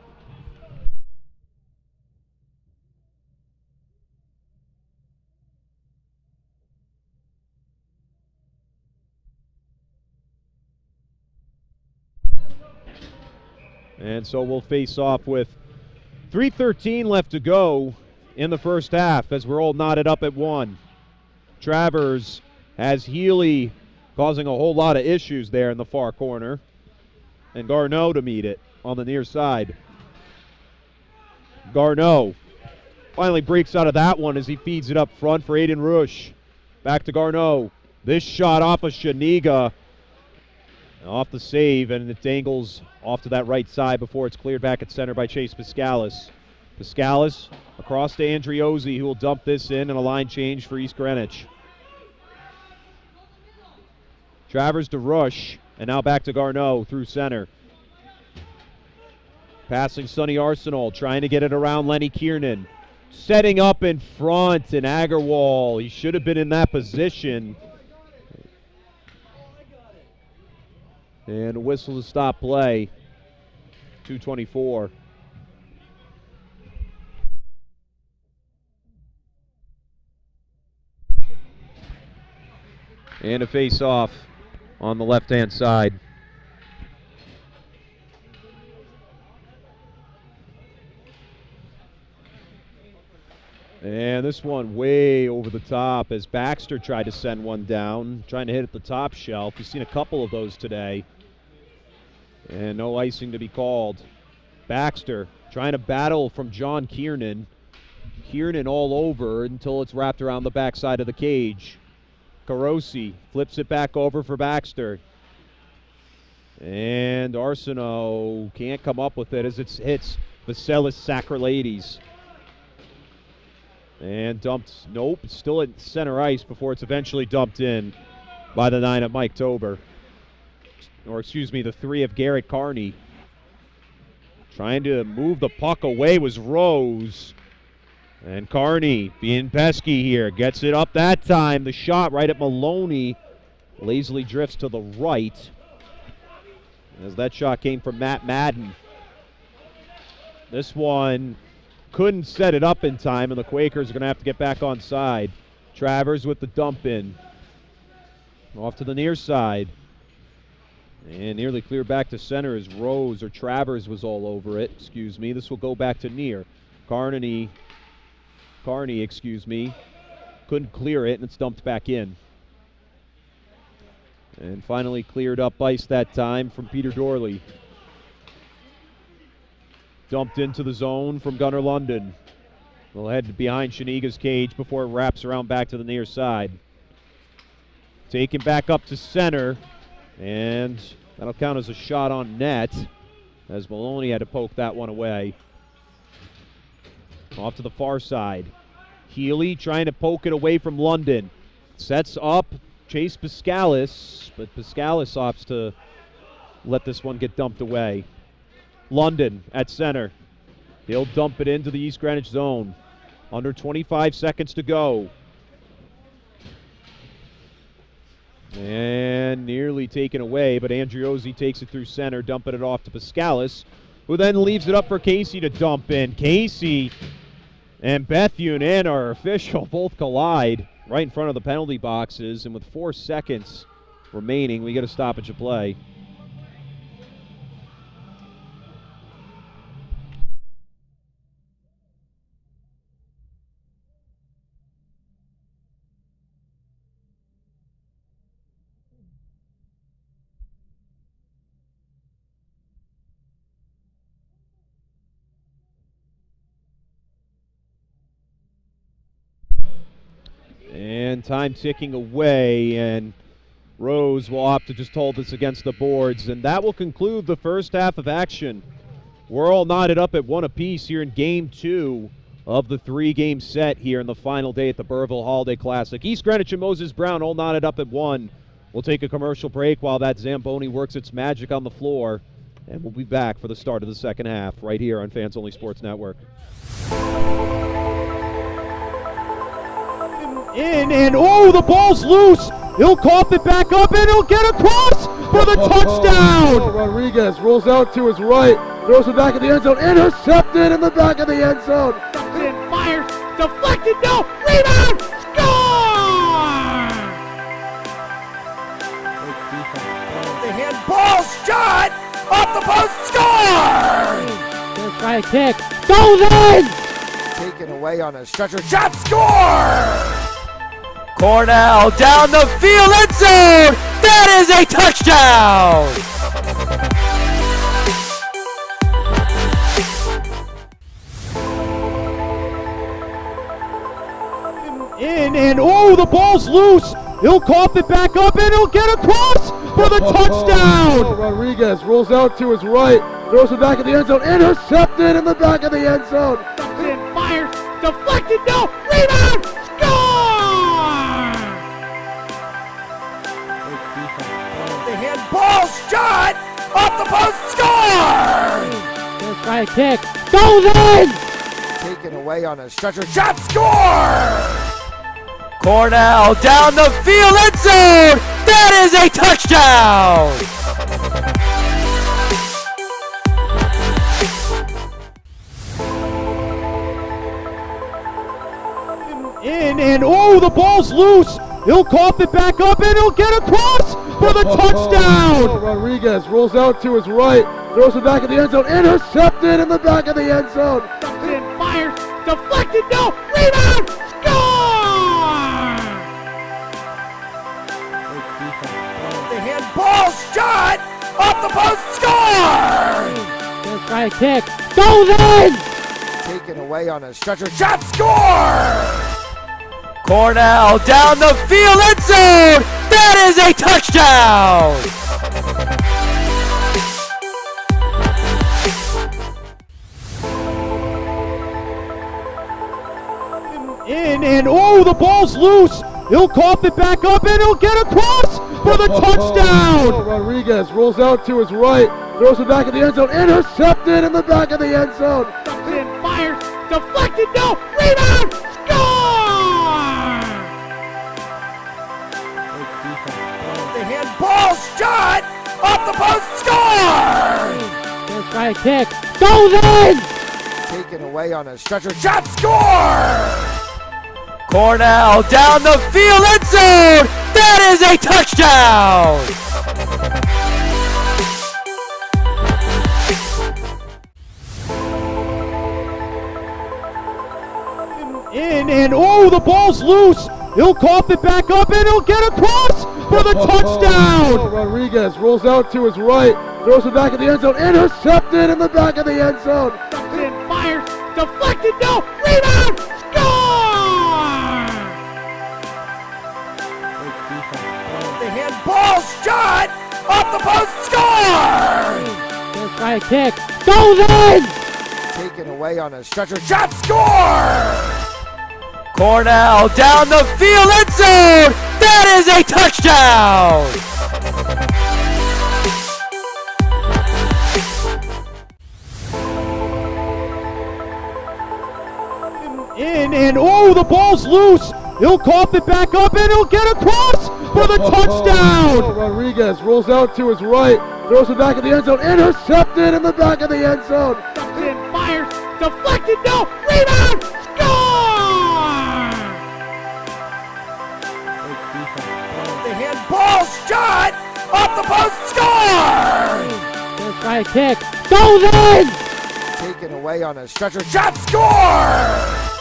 And so we'll face off with 3:13 left to go in the first half as we're all knotted up at 1. Travers has Healy causing a whole lot of issues there in the far corner. And Garneau to meet it on the near side. Garneau finally breaks out of that one as he feeds it up front for Aiden Rush. Back to Garneau. This shot off of Shaniga. Off the save, and it dangles off to that right side before it's cleared back at center by Chase Piscalis. Piscalis across to Andriozzi, who will dump this in and a line change for East Greenwich. Travers to Rush, and now back to Garneau through center. Passing Sonny Arsenal, trying to get it around Lenny Kiernan. Setting up in front, and Agarwal, he should have been in that position. And a whistle to stop play. 2:24. And a face-off on the left-hand side. And this one way over the top as Baxter tried to send one down, trying to hit at the top shelf. We've seen a couple of those today. And no icing to be called. Baxter trying to battle from John Kiernan. Kiernan all over until it's wrapped around the backside of the cage. Carosi flips it back over for Baxter. And Arsenault can't come up with it as it hits Vasilis Sacralades. And dumped, nope, still at center ice before it's eventually dumped in by the 9 of Mike Tober. Or excuse me, the 3 of Garrett Carney. Trying to move the puck away was Rose. And Carney being pesky here, gets it up that time. The shot right at Maloney lazily drifts to the right as that shot came from Matt Madden. This one couldn't set it up in time, and the Quakers are going to have to get back on side. Travers with the dump in. Off to the near side. And nearly cleared back to center as Rose, or Travers was all over it. Excuse me. This will go back to near. Carney, excuse me. Couldn't clear it, and it's dumped back in. And finally cleared up ice that time from Peter Dorley. Dumped into the zone from Gunnar London. We'll head behind Shaniga's cage before it wraps around back to the near side. Taken back up to center. And that'll count as a shot on net as Maloney had to poke that one away. Off to the far side. Healy trying to poke it away from London. Sets up Chase Piscalis, but Piscalis opts to let this one get dumped away. London at center. He'll dump it into the East Greenwich zone. Under 25 seconds to go. And nearly taken away, but Andriozzi takes it through center, dumping it off to Pascalis, who then leaves it up for Casey to dump in. Casey and Bethune, our official, both collide right in front of the penalty boxes, and with 4 seconds remaining, we get a stoppage of play. And time ticking away, and Rose will opt to just hold this against the boards, and that will conclude the first half of action. We're all knotted up at 1 apiece here in Game 2 of the 3-game set here in the final day at the Burrillville Holiday Classic. East Greenwich and Moses Brown all knotted up at 1. We'll take a commercial break while that Zamboni works its magic on the floor, and we'll be back for the start of the second half right here on Fans Only Sports Network. In, and oh, the ball's loose. He'll cough it back up, and he'll get across for the touchdown. Rodriguez rolls out to his right, throws it back in the end zone, intercepted in the back of the end zone. And fires, deflected, no, rebound, score! The handball shot, off the post, score! Gonna try a kick, goes in! Taken away on a stretcher, shot, score! Cornell down the field, end zone! That is a touchdown! In, and oh, the ball's loose. He'll cough it back up, and he'll get across for the touchdown. Rodriguez rolls out to his right, throws it back in the end zone, intercepted in the back of the end zone. And fires, deflected, no, rebound, score! The handball shot, off the post, score! Gonna try a kick, goes in! Taken away on a stretcher, shot, score! Cornell down the field, end zone! That is a touchdown! In, and oh, the ball's loose. He'll cough it back up, and he'll get across for the touchdown. Rodriguez rolls out to his right, throws it back in the end zone, intercepted in the back of the end zone. And fires, deflected, no, rebound, score! The handball shot, off the post, score! Gonna try a kick, goes in! Taken away on a stretcher, shot, score! Cornell down the field, end zone! That is a touchdown! In, and oh, the ball's loose. He'll cough it back up, and he'll get across for the touchdown. Rodriguez rolls out to his right, throws it back in the end zone, intercepted in the back of the end zone. And fires, deflected, no, rebound, score! The handball shot, off the post, score! Gonna try a kick, goes in! Taken away on a stretcher, shot, score! Cornell down the field, end zone! That is a touchdown! In, and oh, the ball's loose. He'll cough it back up, and he'll get across for the touchdown. Rodriguez rolls out to his right, throws it back in the end zone, intercepted in the back of the end zone. And fires, deflected, no, rebound, score! The handball shot, off the post, score! Gonna try a kick, goes in! Taken away on a stretcher, shot, score! Cornell down the field, end zone! That is a touchdown! In and oh, the ball's loose. He'll cough it back up and he'll get across for the touchdown. Rodriguez rolls out to his right, throws it back in the end zone, intercepted in the back of the end zone. And fires, deflected, no, rebound, score! The handball shot off the post, score! First try kick, goes in! Taken away on a stretcher, shot, score!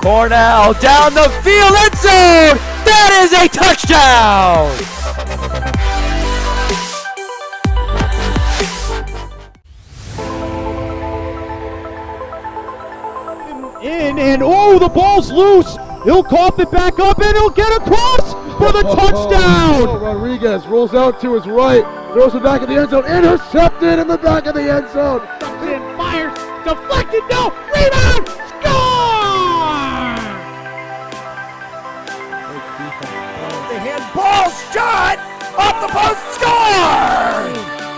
Cornell down the field, end zone! That is a touchdown! In and oh, the ball's loose. He'll cough it back up and he'll get across for the touchdown. Rodriguez rolls out to his right, throws it back in the end zone, intercepted in the back of the end zone. And fires, deflected, no, rebound, score! The handball shot off the post, score!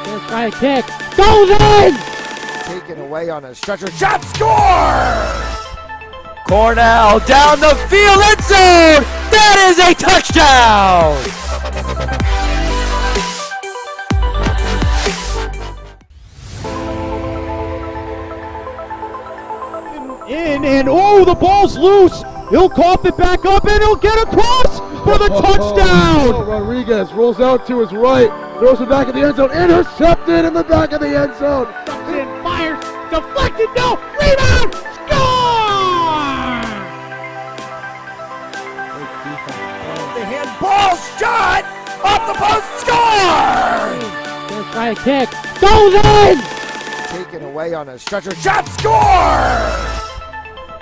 First try kick, goes in! Taken away on a stretcher, shot, score! Cornell down the field, end zone! That is a touchdown! In and oh, the ball's loose. He'll cough it back up and he'll get across for the touchdown. Rodriguez rolls out to his right, throws it back in the end zone, intercepted in the back of the end zone. And fires, deflected, no, rebound, score! The handball shot off the post, score! First try kick, goes in! Taken away on a stretcher, shot, score!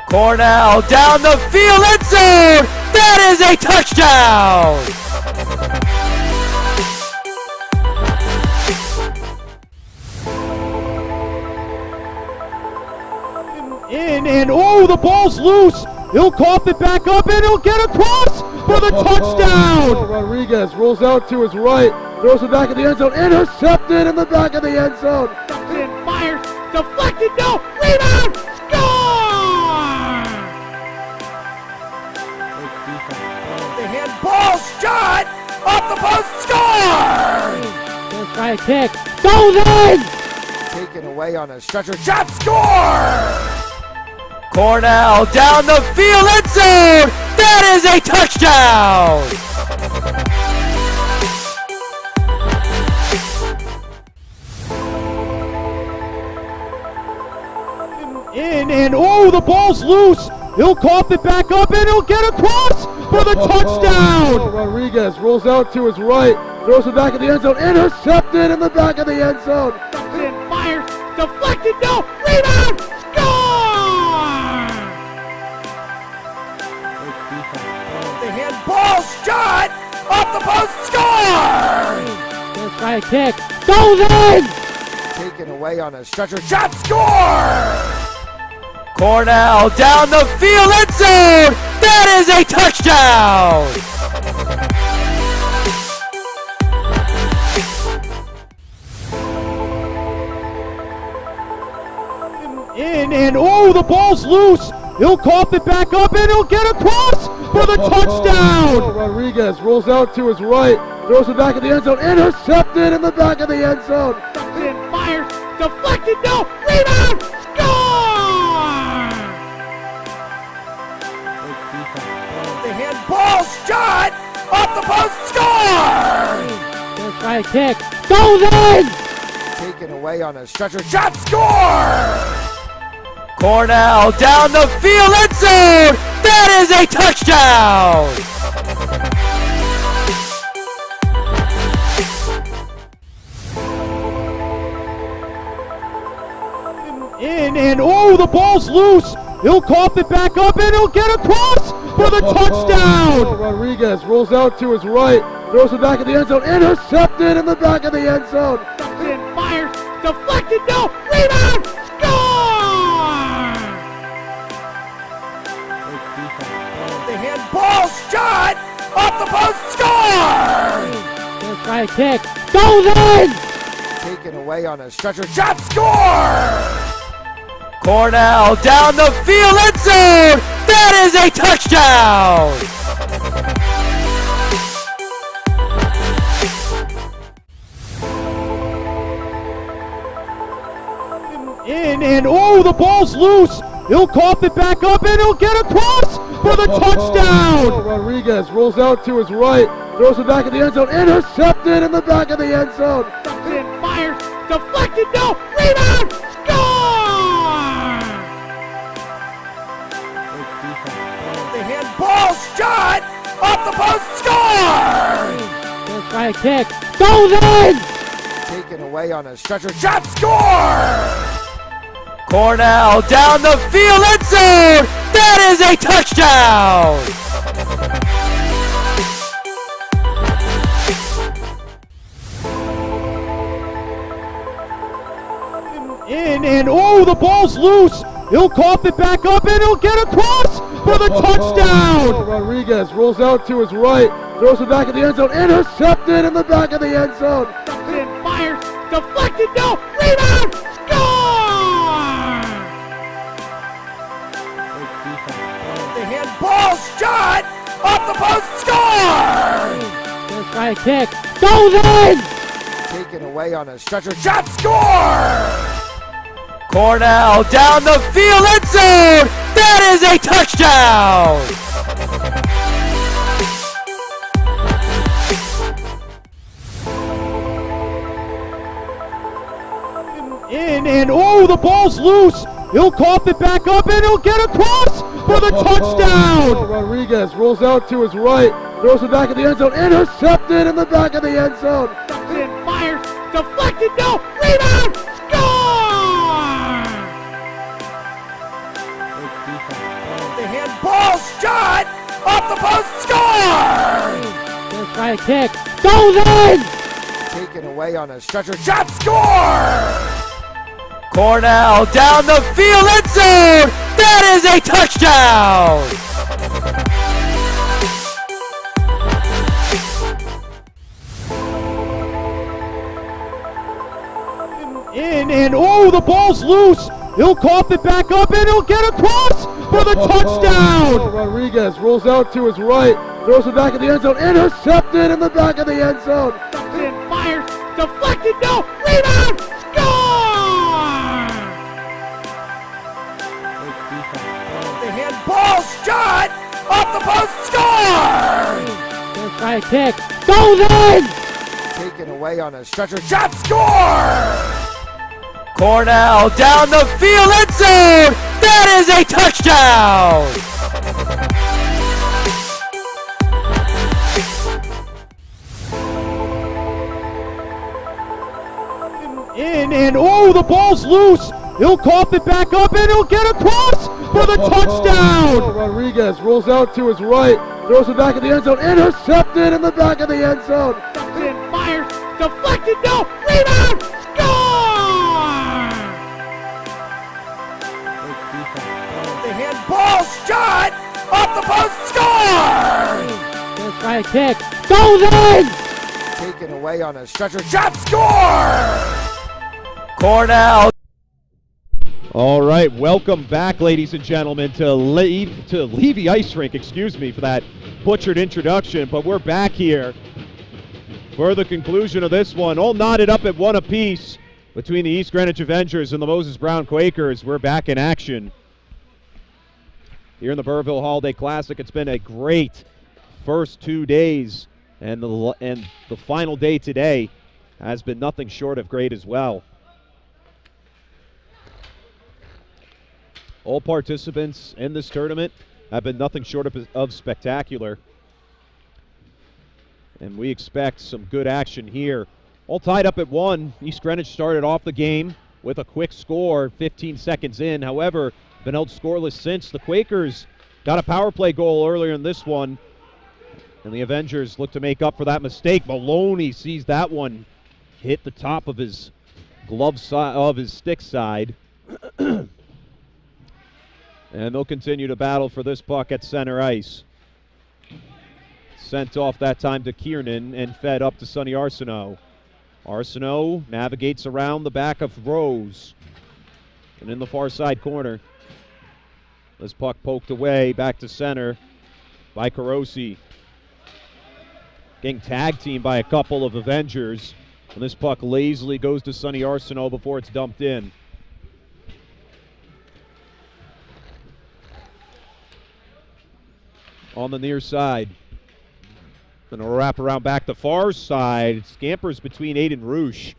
Cornell down the field, end zone! That is a touchdown! In and oh, the ball's loose. He'll cough it back up and he'll get across for the touchdown. Rodriguez rolls out to his right, throws it back in the end zone, intercepted in the back of the end zone. And fires, deflected, no, rebound, score! The handball shot off the post, score! First try kick, goes in! Taken away on a stretcher, shot, score! Cornell down the field, end zone! That is a touchdown! In and oh, the ball's loose. He'll cough it back up and he'll get across for the touchdown. Rodriguez rolls out to his right, throws it back in the end zone, intercepted in the back of the end zone. And fires, deflected, no, rebound, score! The handball shot off the post, score! First try kick, goes in! Taken away on a stretcher, shot, score! Cornell down the field, end zone! That is a touchdown! In and oh, the ball's loose. He'll cough it back up and he'll get across for the touchdown. Rodriguez rolls out to his right, throws it back in the end zone, intercepted in the back of the end zone. And fires, deflected, no, rebound, score! The handball shot off the post, score! First try kick, goes in! Taken away on a stretcher, shot, score! Cornell down the field, end zone! That is a touchdown! In and oh, the ball's loose. He'll cough it back up and he'll get across for the touchdown. Rodriguez rolls out to his right, throws it back in the end zone, intercepted in the back of the end zone. And fires, deflected, no, rebound, score! The handball shot off the post, score! First try kick, goes in! Taken away on a stretcher, shot, score! Cornell down the field, end zone. That is a touchdown. In and oh, the ball's loose. He'll cough it back up and he'll get across for the touchdown. Rodriguez rolls out to his right, throws it back in the end zone, intercepted in the back of the end zone. And fires, deflected, no, rebound, score! The handball shot off the post, score! Let's try a kick, goes in! Taken away on a stretcher, shot, score! Cornell down the field, end zone! That is a touchdown! In and oh, the ball's loose. He'll cough it back up and he'll get across for the touchdown. Rodriguez rolls out to his right, throws it back in the end zone, intercepted in the back of the end zone. And fires, deflected, no, rebound, score! The handball shot off the post, score! Let's try a kick, goes in! Taken away on a stretcher, shot, score! Cornell down the field, end zone! That is a touchdown! In and oh, the ball's loose. He'll cough it back up and he'll get across for the touchdown. Rodriguez rolls out to his right, throws it back in the end zone, intercepted in the back of the end zone. And fires, deflected, no, rebound, score! The handball shot off the post, score! Let's try a kick, goes in! Taken away on a stretcher, shot, score! Cornell down the field, end zone! That is a touchdown! In and oh, the ball's loose. He'll cough it back up and he'll get across for the touchdown. Rodriguez rolls out to his right, throws it back in the end zone, intercepted in the back of the end zone. And fires, deflected, no, rebound, score! The handball shot off the post, score! Let's try a kick, goes in! Taken away on a stretcher, shot, score! Cornell down the field, end zone! That is a touchdown! In and oh, the ball's loose. He'll cough it back up and he'll get across for the touchdown. Rodriguez rolls out to his right, throws it back in the end zone, intercepted in the back of the end zone. And fires, deflected, no, rebound, score! The handball shot off the post, score! Let's try a kick, goes in! Taken away on a stretcher, shot, score! Cornell. All right, welcome back, ladies and gentlemen, to Levy Ice Rink. Excuse me for that butchered introduction, but we're back here for the conclusion of this one. All knotted up at one apiece between the East Greenwich Avengers and the Moses Brown Quakers. We're back in action here in the Burrville Holiday Classic. It's been a great first 2 days, and the final day today has been nothing short of great as well. All participants in this tournament have been nothing short of spectacular. And we expect some good action here. All tied up at 1. East Greenwich started off the game with a quick score 15 seconds in. However, been held scoreless since. The Quakers got a power play goal earlier in this one, and the Avengers look to make up for that mistake. Maloney sees that one hit the top of his glove side, of his stick side. And they'll continue to battle for this puck at center ice. Sent off that time to Kiernan and fed up to Sonny Arsenault. Arsenault navigates around the back of Rose. And in the far side corner, this puck poked away back to center by Carosi. Getting tag teamed by a couple of Avengers. And this puck lazily goes to Sonny Arsenault before it's dumped in. On the near side. Going to wrap around back the far side. Scampers between Aiden Roosh.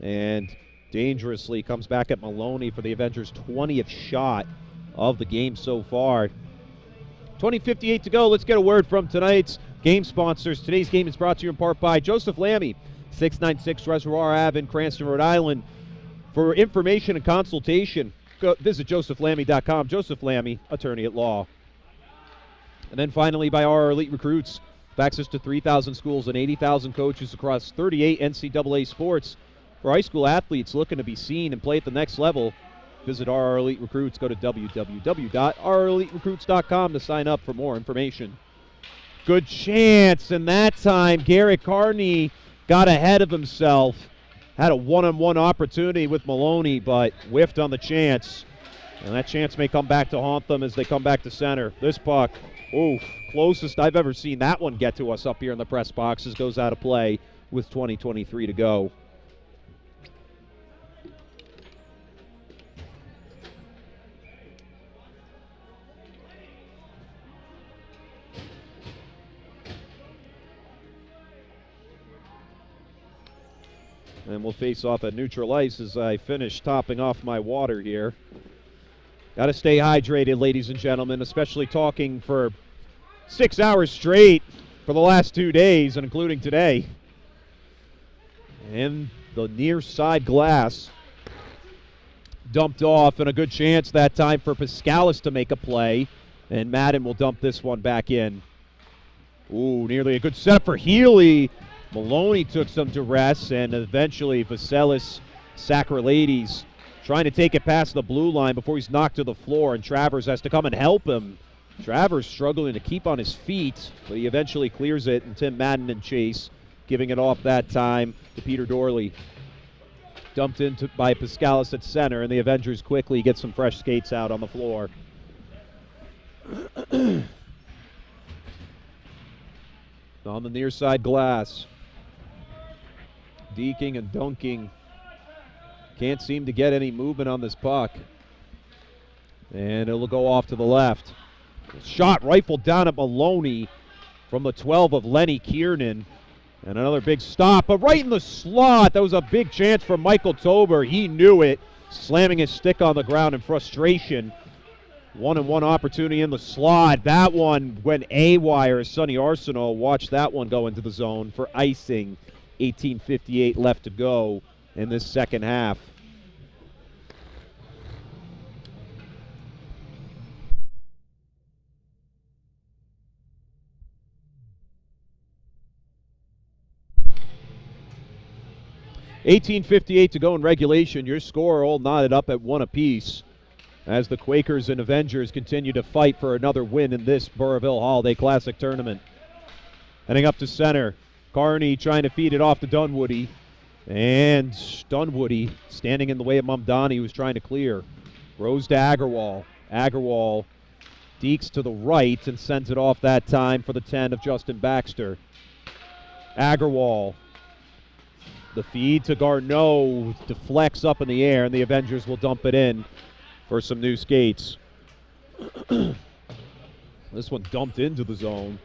And dangerously comes back at Maloney for the Avengers' 20th shot of the game so far. 20:58 to go. Let's get a word from tonight's game sponsors. Today's game is brought to you in part by Joseph Lammy, 696 Reservoir Ave in Cranston, Rhode Island. For information and consultation, visit josephlammy.com. Joseph Lammy, attorney at law. And then finally by our Elite Recruits, with access to 3,000 schools and 80,000 coaches across 38 NCAA sports. For high school athletes looking to be seen and play at the next level, visit our Elite Recruits. Go to www.oureliterecruits.com to sign up for more information. Good chance, and that time Garrett Carney got ahead of himself. Had a one-on-one opportunity with Maloney, but whiffed on the chance. And that chance may come back to haunt them as they come back to center. This puck, oof, closest I've ever seen that one get to us up here in the press boxes, goes out of play with 20:23 to go. And we'll face off at neutral ice as I finish topping off my water here. Got to stay hydrated, ladies and gentlemen, especially talking for 6 hours straight for the last 2 days, and including today. And the near side glass dumped off, and a good chance that time for Pascalis to make a play. And Madden will dump this one back in. Ooh, nearly a good setup for Healy. Maloney took some duress, and eventually Vaselis Sacralades trying to take it past the blue line before he's knocked to the floor, and Travers has to come and help him. Travers struggling to keep on his feet, but he eventually clears it, and Tim Madden and Chase giving it off that time to Peter Dorley. Dumped into by Pascalis at center, and the Avengers quickly get some fresh skates out on the floor. On the near side glass. Deking and dunking. Can't seem to get any movement on this puck. And it'll go off to the left. Shot rifled down at Maloney from the 12 of Lenny Kiernan. And another big stop, but right in the slot. That was a big chance for Michael Tober. He knew it, slamming his stick on the ground in frustration. One-on-one opportunity in the slot. That one went A-wire. Sonny Arsenault watched that one go into the zone for icing. 18:58 left to go in this second half. $18:58 to go in regulation. Your score all knotted up at 1 apiece as the Quakers and Avengers continue to fight for another win in this Burrillville Holiday Classic tournament. Heading up to center, Carney trying to feed it off to Dunwoody, and Dunwoody standing in the way of Mamdani, who's trying to clear. Rose to Agarwal. Agarwal deeks to the right and sends it off that time for the 10 of Justin Baxter. Agarwal. The feed to Garneau deflects up in the air, and the Avengers will dump it in for some new skates. This one dumped into the zone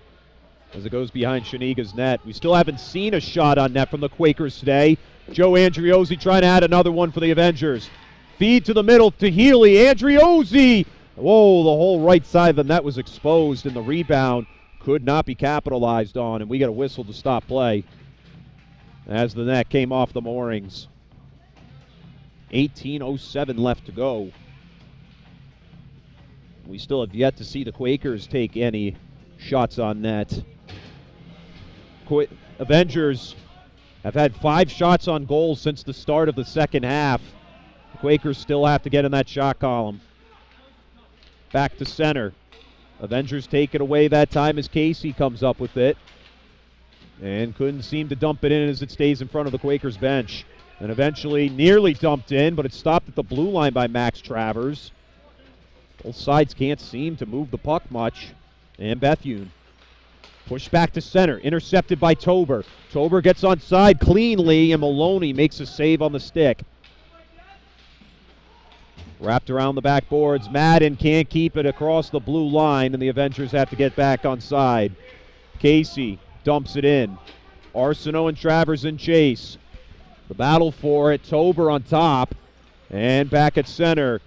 as it goes behind Shaniga's net. We still haven't seen a shot on net from the Quakers today. Joe Andriozzi trying to add another one for the Avengers. Feed to the middle to Healy. Andriozzi! Whoa, the whole right side of the net was exposed, and the rebound could not be capitalized on, and we got a whistle to stop play as the net came off the moorings. 18:07 left to go. We still have yet to see the Quakers take any shots on net. Avengers have had 5 shots on goal since the start of the second half. The Quakers still have to get in that shot column. Back to center. Avengers take it away that time as Casey comes up with it. And couldn't seem to dump it in as it stays in front of the Quakers bench. and eventually nearly dumped in, but it stopped at the blue line by Max Travers. Both sides can't seem to move the puck much. And Bethune pushed back to center, intercepted by Tober. Tober gets onside cleanly, and Maloney makes a save on the stick. Wrapped around the backboards. Madden can't keep it across the blue line, and the Avengers have to get back onside. Casey dumps it in. Arsenault and Travers in chase. The battle for it. Tober on top, and back at center.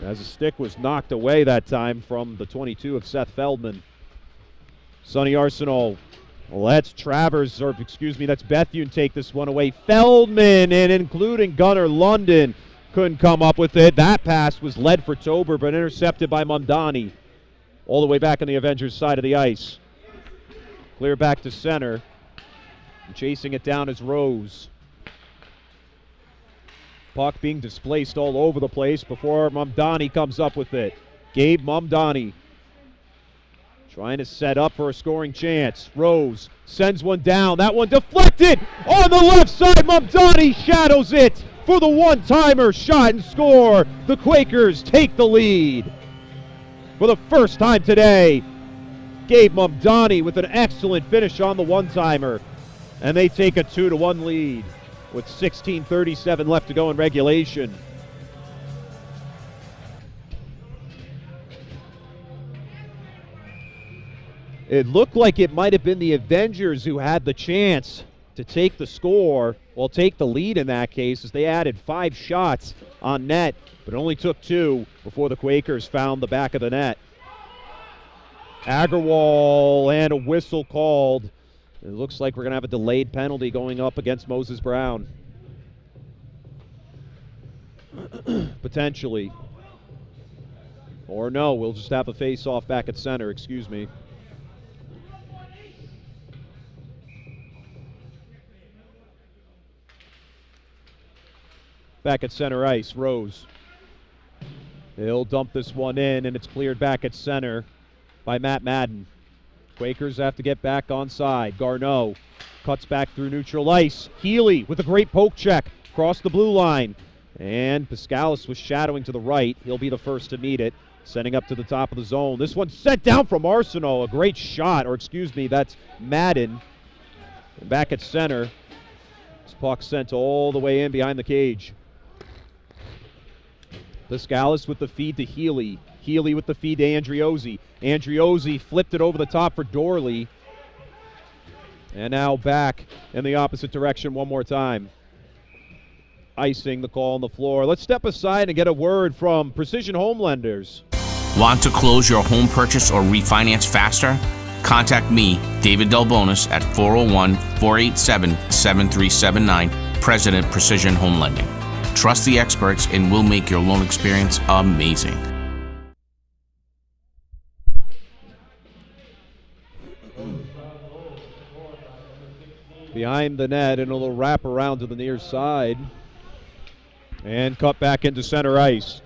As the stick was knocked away that time from the 22 of Seth Feldman. Sonny Arsenault lets that's Bethune take this one away. Feldman, and including Gunnar London, couldn't come up with it. That pass was led for Tober, but intercepted by Mamdani. All the way back on the Avengers side of the ice. Clear back to center. And chasing it down is Rose. Puck being displaced all over the place before Mamdani comes up with it. Gabe Mamdani trying to set up for a scoring chance. Rose sends one down. That one deflected on the left side. Mamdani shadows it for the one-timer shot and score. The Quakers take the lead. For the first time today, Gabe Mamdani with an excellent finish on the one-timer. And they take a 2-1 lead with 16:37 left to go in regulation. It looked like it might have been the Avengers who had the chance to take the score, well, take the lead in that case, as they added 5 shots on net, but only took 2 before the Quakers found the back of the net. Agarwal and a whistle called. It looks like we're going to have a delayed penalty going up against Moses Brown. Potentially. Or no, we'll just have a face-off back at center, excuse me. Back at center ice, Rose. He'll dump this one in, and it's cleared back at center by Matt Madden. Quakers have to get back onside. Garneau cuts back through neutral ice. Healy with a great poke check across the blue line. And Piscalis was shadowing to the right. He'll be the first to meet it, sending up to the top of the zone. This one's sent down from Arsenault. A great shot, or excuse me, that's Madden. And back at center. This puck sent all the way in behind the cage. Piscalis with the feed to Healy. Healy with the feed to Andriozzi. Andriozzi flipped it over the top for Dorley. And now back in the opposite direction one more time. Icing the call on the floor. Let's step aside and get a word from Precision Home Lenders. Want to close your home purchase or refinance faster? Contact me, David Delbonis, at 401-487-7379, President Precision Home Lending. Trust the experts and we'll make your loan experience amazing. Behind the net and a little wrap around to the near side. And cut back into center ice.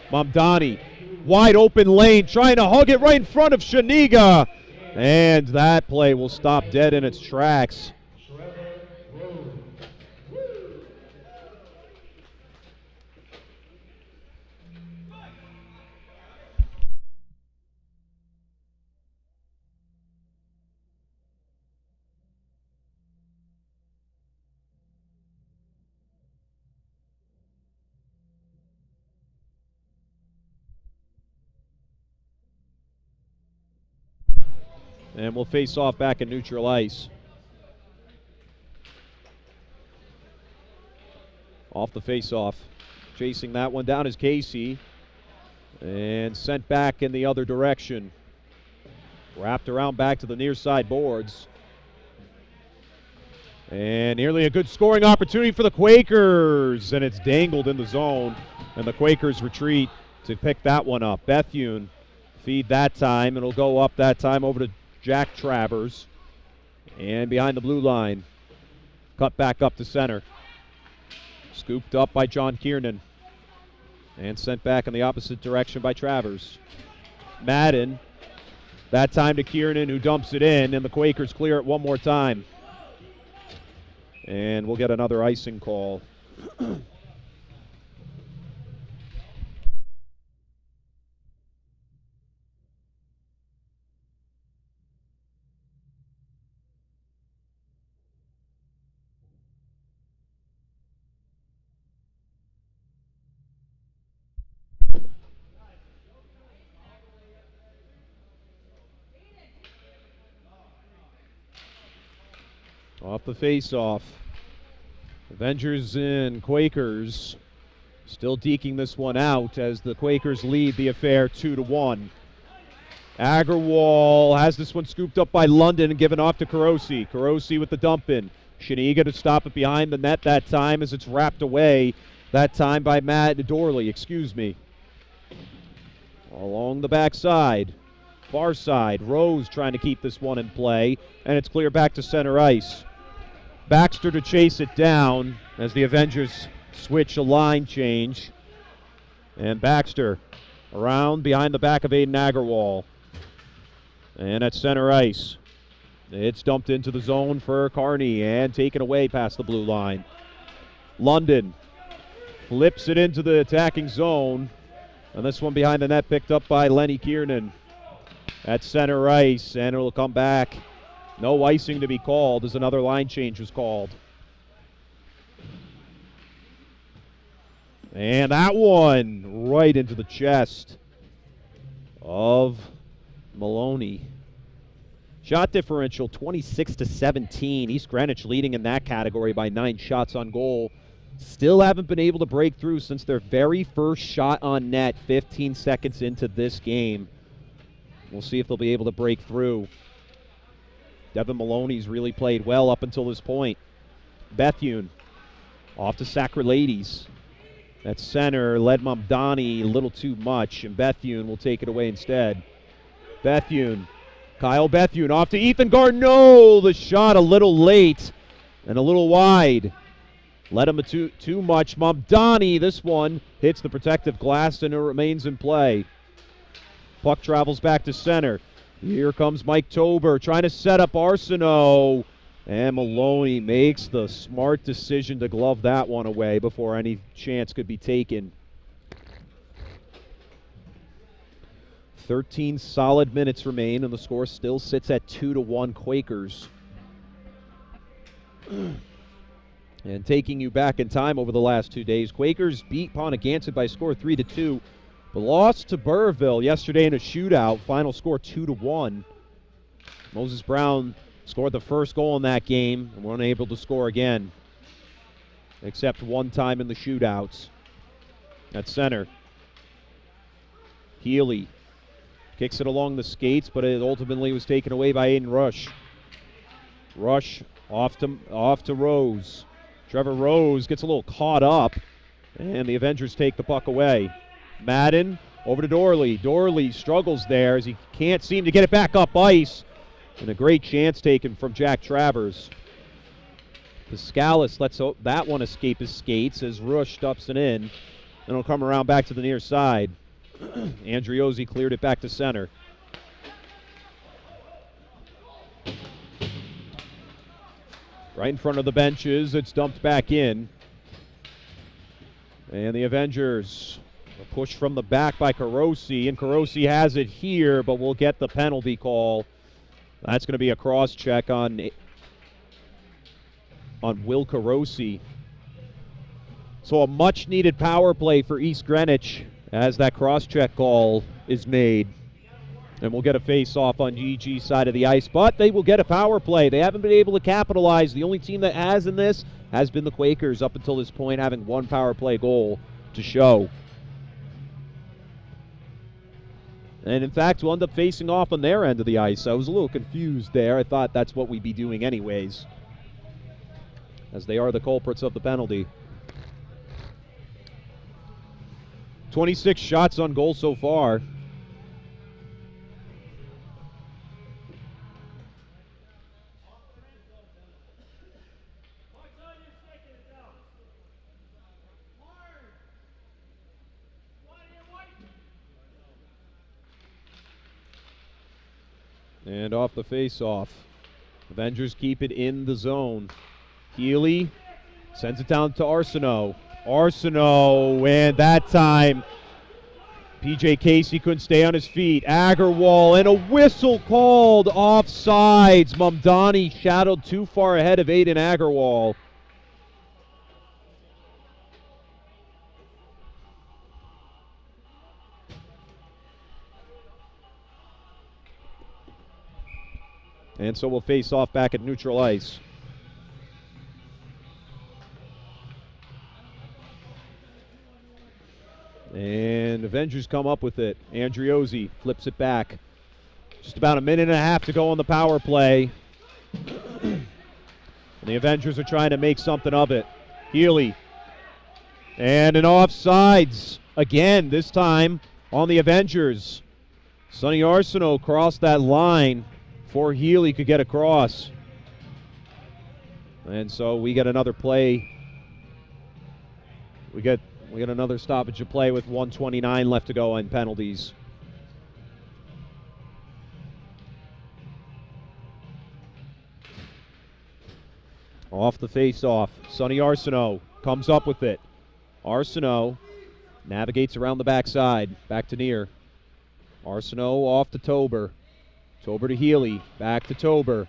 Mamdani, wide open lane, trying to hug it right in front of Shaniga. And that play will stop dead in its tracks. And we'll face off back in neutral ice. Off the face-off. Chasing that one down is Casey. And sent back in the other direction. Wrapped around back to the near side boards. And nearly a good scoring opportunity for the Quakers. And it's dangled in the zone. And the Quakers retreat to pick that one up. Bethune feed that time. It'll go up that time over to Jack Travers. And behind the blue line. Cut back up to center. Scooped up by John Kiernan. And sent back in the opposite direction by Travers. Madden. That time to Kiernan, who dumps it in. And the Quakers clear it one more time. And we'll get another icing call. Off the face-off. Avengers and Quakers still deking this one out as the Quakers lead the affair 2-1. Agarwal has this one scooped up by London and given off to Carosi. Carosi with the dump in. Shaniga to stop it behind the net that time as it's wrapped away. That time by Matt Dorley, Along the backside. Far side. Rose trying to keep this one in play. And it's clear back to center ice. Baxter to chase it down as the Avengers switch a line change. And Baxter around behind the back of Aiden Agarwal. And at center ice, it's dumped into the zone for Carney and taken away past the blue line. London flips it into the attacking zone. And this one behind the net picked up by Lenny Kiernan at center ice. And it'll come back. No icing to be called as another line change was called. And that one right into the chest of Maloney. Shot differential 26-17. East Greenwich leading in that category by 9 shots on goal. Still haven't been able to break through since their very first shot on net 15 seconds into this game. We'll see if they'll be able to break through. Devin Maloney's really played well up until this point. Bethune off to Sacrilades. At center, led Mamdani a little too much, and Bethune will take it away instead. Bethune, Kyle Bethune off to Ethan Garneau. The shot a little late and a little wide. Led him too much. Mamdani, this one hits the protective glass and it remains in play. Puck travels back to center. Here comes Mike Tober trying to set up Arsenault. And Maloney makes the smart decision to glove that one away before any chance could be taken. 13 solid minutes remain, and the score still sits at 2-1 Quakers. And taking you back in time over the last 2 days, Quakers beat Pontiac by a score 3-2. But lost to Burrville yesterday in a shootout. Final score 2-1. Moses Brown scored the first goal in that game and were unable to score again, except one time in the shootouts. At center, Healy kicks it along the skates, but it ultimately was taken away by Aiden Rush. Rush off to Rose. Trevor Rose gets a little caught up, and the Avengers take the puck away. Madden over to Dorley. Dorley struggles there as he can't seem to get it back up ice. And a great chance taken from Jack Travers. Piscalis lets that one escape his skates as Rush stuffs it in. And it'll come around back to the near side. Andriozzi cleared it back to center. Right in front of the benches, it's dumped back in. And the Avengers, a push from the back by Carosi, and Carosi has it here, but will get the penalty call. That's going to be a cross-check on Will Carosi. So a much-needed power play for East Greenwich as that cross-check call is made. And we'll get a face-off on GG's side of the ice, but they will get a power play. They haven't been able to capitalize. The only team that has in this has been the Quakers up until this point, having one power play goal to show. And in fact, we'll end up facing off on their end of the ice. I was a little confused there. I thought that's what we'd be doing anyways, as they are the culprits of the penalty. 26 shots on goal so far. And off the face-off. Avengers keep it in the zone. Healy sends it down to Arsenault. Arsenault, and that time PJ Casey couldn't stay on his feet. Agarwal, and a whistle called offsides. Mamdani shadowed too far ahead of Aiden Agarwal. And so we'll face off back at neutral ice. And Avengers come up with it. Andriozzi flips it back. Just about a minute and a half to go on the power play. And the Avengers are trying to make something of it. Healy. And an offsides again, this time on the Avengers. Sonny Arsenault crossed that line before Healy could get across. And so we get another play. We get another stoppage of play with 1:29 left to go on penalties. Off the face-off, Sonny Arsenault comes up with it. Arsenault navigates around the backside, back to near. Arsenault off to Tober. Tober to Healy, back to Tober.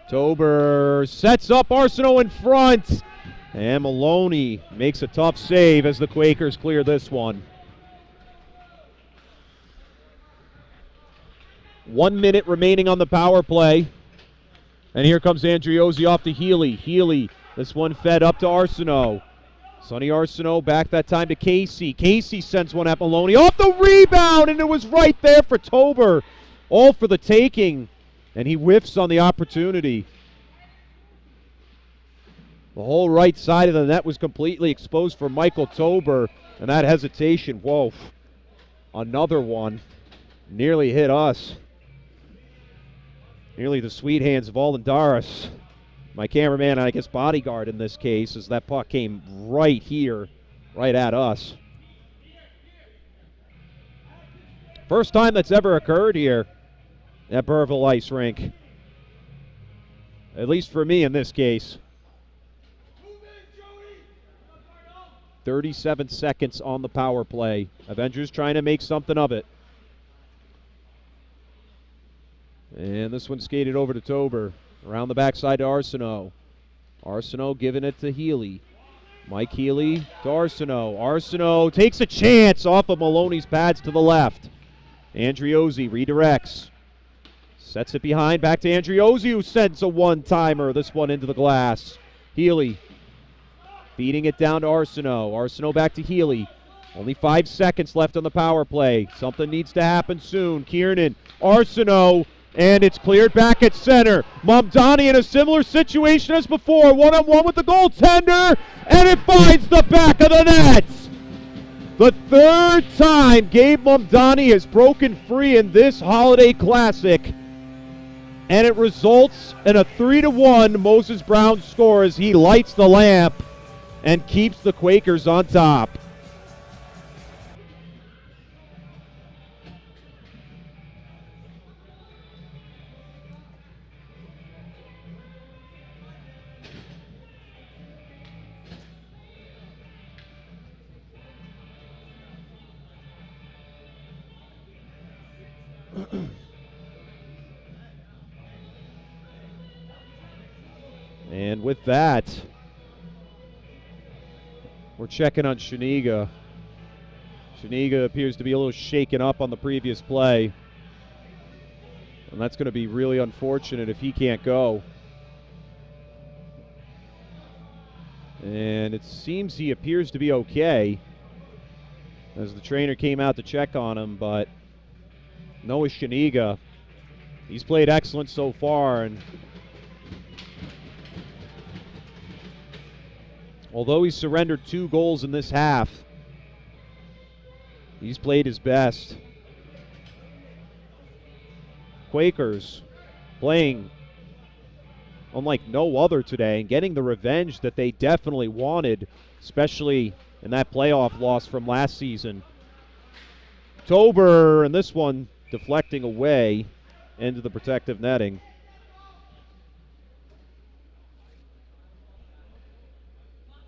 Tober sets up Arsenault in front. And Maloney makes a tough save as the Quakers clear this one. 1 minute remaining on the power play. And here comes Andriozzi off to Healy. Healy, this one fed up to Arsenault. Sonny Arsenault back that time to Casey. Casey sends one at Maloney. Off the rebound, and it was right there for Tober. All for the taking. And he whiffs on the opportunity. The whole right side of the net was completely exposed for Michael Tober, and that hesitation, whoa, another one, nearly hit us. Nearly the sweet hands of Aldendaris, my cameraman and I guess bodyguard in this case, as that puck came right here, right at us. First time that's ever occurred here at Burrville Ice Rink, at least for me in this case. 37 seconds on the power play. Avengers trying to make something of it. And this one skated over to Tober. Around the backside to Arsenault. Arsenault giving it to Healy. Mike Healy to Arsenault. Arsenault takes a chance off of Maloney's pads to the left. Andriozzi redirects. Sets it behind, back to Andriozzi, who sends a one-timer. This one into the glass. Healy feeding it down to Arsenault. Arsenault back to Healy. Only 5 seconds left on the power play. Something needs to happen soon. Kiernan, Arsenault, and it's cleared back at center. Mamdani in a similar situation as before. One-on-one with the goaltender, and it finds the back of the net. The third time Gabe Mamdani has broken free in this Holiday Classic, and it results in a 3-1 Moses Brown score as he lights the lamp and keeps the Quakers on top. And with that, we're checking on Shaniga. Shaniga appears to be a little shaken up on the previous play. And that's going to be really unfortunate if he can't go. And it seems he appears to be okay, as the trainer came out to check on him, but Noah Shaniga, he's played excellent so far, and although he's surrendered 2 goals in this half, he's played his best. Quakers playing unlike no other today and getting the revenge that they definitely wanted, especially in that playoff loss from last season. Tober, and this one deflecting away into the protective netting.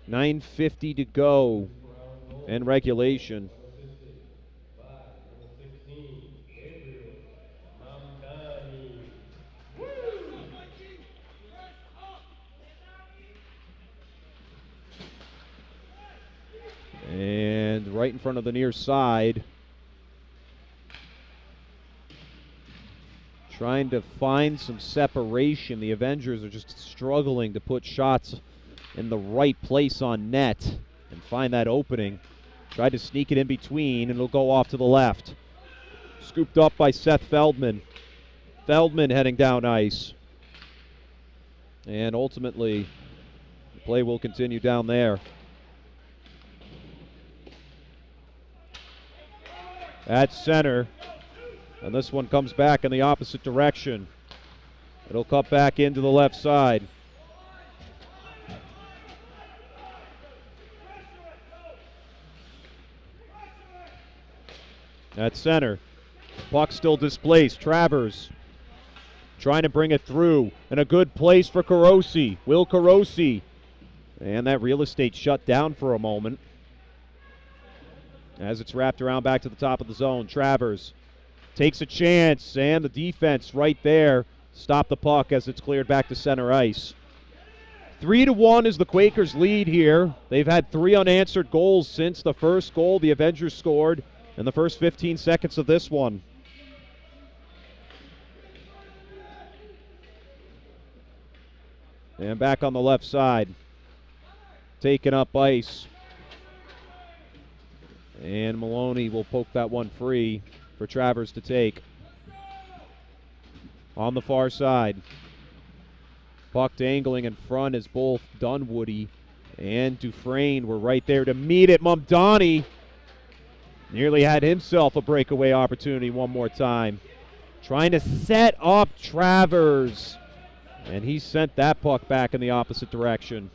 9:50 to go in regulation. And right in front of the near side, trying to find some separation. The Avengers are just struggling to put shots in the right place on net and find that opening. Tried to sneak it in between, and it'll go off to the left. Scooped up by Seth Feldman. Feldman heading down ice. And ultimately, the play will continue down there. At center, and this one comes back in the opposite direction. It'll cut back into the left side. At center, puck still displaced. Travers trying to bring it through, and a good place for Carosi. Will Carosi. And that real estate shut down for a moment as it's wrapped around back to the top of the zone. Travers takes a chance, and the defense right there stopped the puck as it's cleared back to center ice. 3-1 is the Quakers' lead here. They've had 3 unanswered goals since the first goal the Avengers scored in the first 15 seconds of this one. And back on the left side, taking up ice. And Maloney will poke that one free for Travers to take. On the far side, puck dangling in front as both Dunwoody and Dufresne were right there to meet it. Mamdani nearly had himself a breakaway opportunity one more time. Trying to set up Travers, and he sent that puck back in the opposite direction.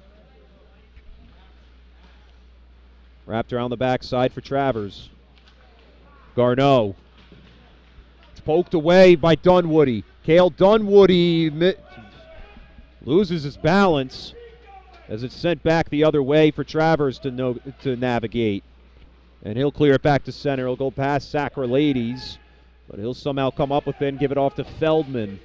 Wrapped around the backside for Travers. Garneau. It's poked away by Dunwoody. Cale Dunwoody loses his balance as it's sent back the other way for Travers to navigate. And he'll clear it back to center. He'll go past Sacralades, but he'll somehow come up with it and give it off to Feldman.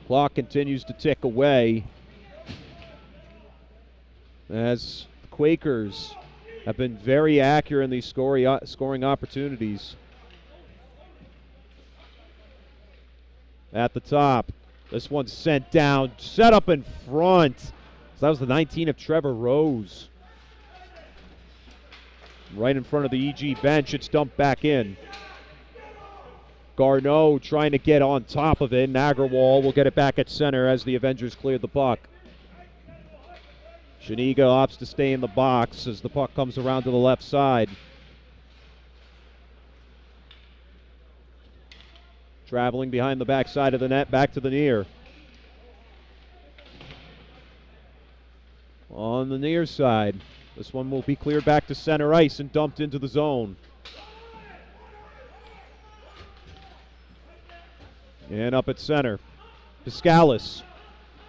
Clock continues to tick away as the Quakers have been very accurate in these scoring opportunities. At the top, this one's sent down, set up in front. So that was the 19 of Trevor Rose. Right in front of the EG bench, it's dumped back in. Garneau trying to get on top of it. Nagarwal will get it back at center as the Avengers cleared the puck. Shaniga opts to stay in the box as the puck comes around to the left side. Traveling behind the backside of the net, back to the near. On the near side, this one will be cleared back to center ice and dumped into the zone. And up at center, Piscalis.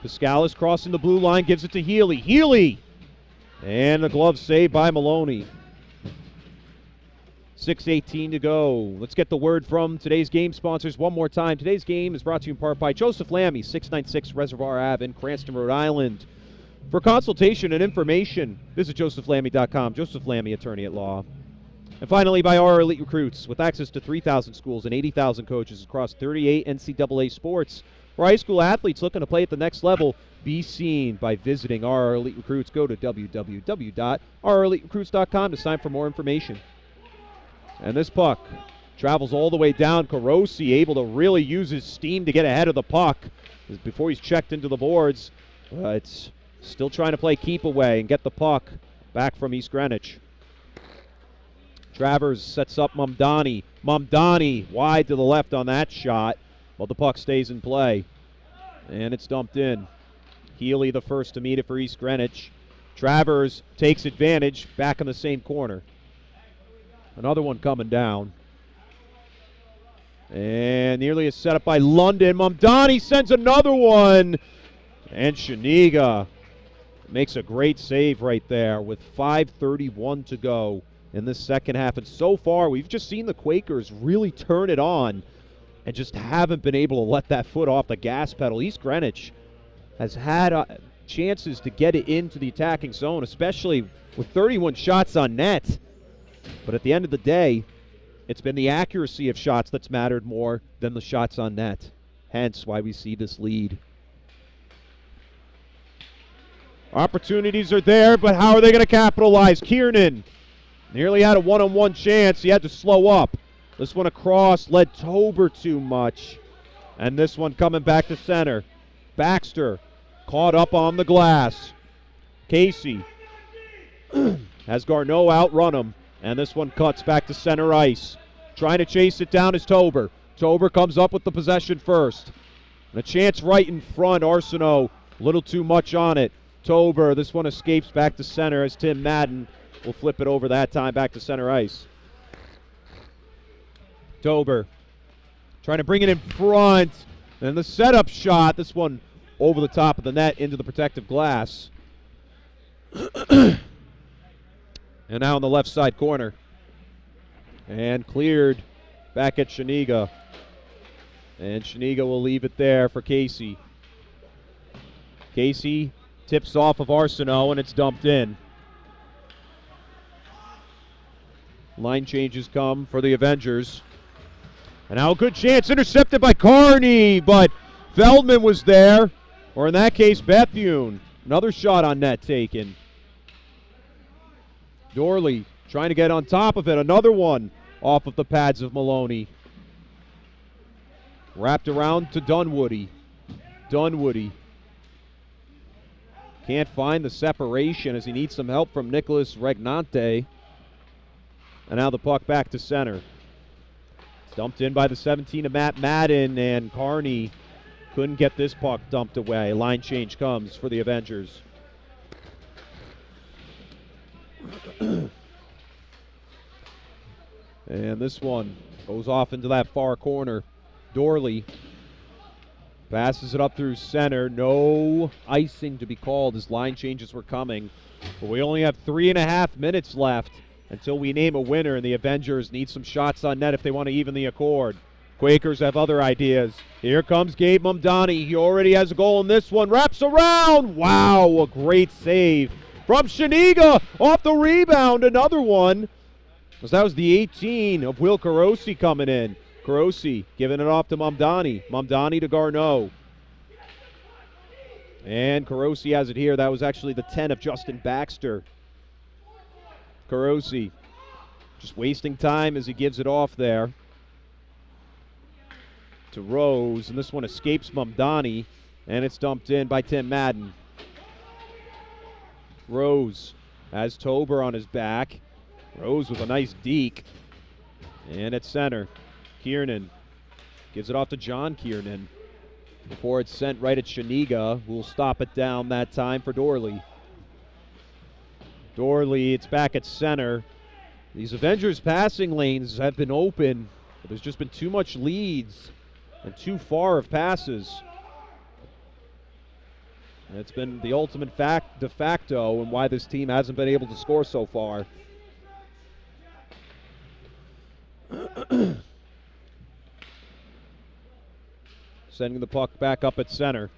Piscalis crossing the blue line, gives it to Healy. Healy! And the glove saved by Maloney. 6:18 to go. Let's get the word from today's game sponsors one more time. Today's game is brought to you in part by Joseph Lammy, 696 Reservoir Ave in Cranston, Rhode Island. For consultation and information, visit josephlammy.com. Joseph Lammy, attorney at law. And finally, by our Elite Recruits, with access to 3,000 schools and 80,000 coaches across 38 NCAA sports. For high school athletes looking to play at the next level, be seen by visiting our Elite Recruits. Go to www.oureliterecruits.com to sign for more information. And this puck travels all the way down. Carosi able to really use his steam to get ahead of the puck before he's checked into the boards. It's still trying to play keep away and get the puck back from East Greenwich. Travers sets up Mamdani. Mamdani wide to the left on that shot, but the puck stays in play. And it's dumped in. Healy the first to meet it for East Greenwich. Travers takes advantage, back in the same corner. Another one coming down. And nearly a setup by London. Mamdani sends another one. And Shaniga makes a great save right there with 5:31 to go in this second half. And so far, we've just seen the Quakers really turn it on and just haven't been able to let that foot off the gas pedal. East Greenwich has had chances to get it into the attacking zone, especially with 31 shots on net. But at the end of the day, it's been the accuracy of shots that's mattered more than the shots on net. Hence why we see this lead. Opportunities are there, but how are they going to capitalize? Kiernan nearly had a one-on-one chance. He had to slow up. This one across led Tober too much. And this one coming back to center. Baxter caught up on the glass. Casey has Garneau outrun him. And this one cuts back to center ice. Trying to chase it down is Tober. Tober comes up with the possession first. And a chance right in front. Arsenault, a little too much on it. Tober, this one escapes back to center as Tim Madden will flip it over that time back to center ice. Tober trying to bring it in front. And the setup shot, this one over the top of the net into the protective glass. And now in the left side corner. And cleared back at Shaniga. And Shaniga will leave it there for Casey. Casey tips off of Arsenault and it's dumped in. Line changes come for the Avengers. And now a good chance, intercepted by Carney, but Feldman was there. Or in that case, Bethune. Another shot on net taken. Dorley trying to get on top of it. Another one off of the pads of Maloney. Wrapped around to Dunwoody. Dunwoody can't find the separation as he needs some help from Nicholas Regnante. And now the puck back to center. It's dumped in by the 17 of Matt Madden, and Carney couldn't get this puck dumped away. Line change comes for the Avengers. And this one goes off into that far corner. Dorley passes it up through center. No icing to be called as line changes were coming. But we only have 3.5 minutes left until we name a winner, and the Avengers need some shots on net if they want to even the accord. Quakers have other ideas. Here comes Gabe Mamdani. He already has a goal in this one. Wraps around. Wow, a great save from Shaniga off the rebound. Another one. Because that was the 18 of Will Carosi coming in. Carosi giving it off to Mamdani. Mamdani to Garneau. And Carosi has it here. That was actually the 10 of Justin Baxter. Carosi just wasting time as he gives it off there to Rose. And this one escapes Mamdani. And it's dumped in by Tim Madden. Rose has Tober on his back. Rose with a nice deke. And at center, Kiernan gives it off to John Kiernan before it's sent right at Shaniga, who will stop it down that time for Dorley. Dorley, it's back at center. These Avengers passing lanes have been open, but there's just been too much leads and too far of passes. And it's been the ultimate de facto and why this team hasn't been able to score so far. Sending the puck back up at center.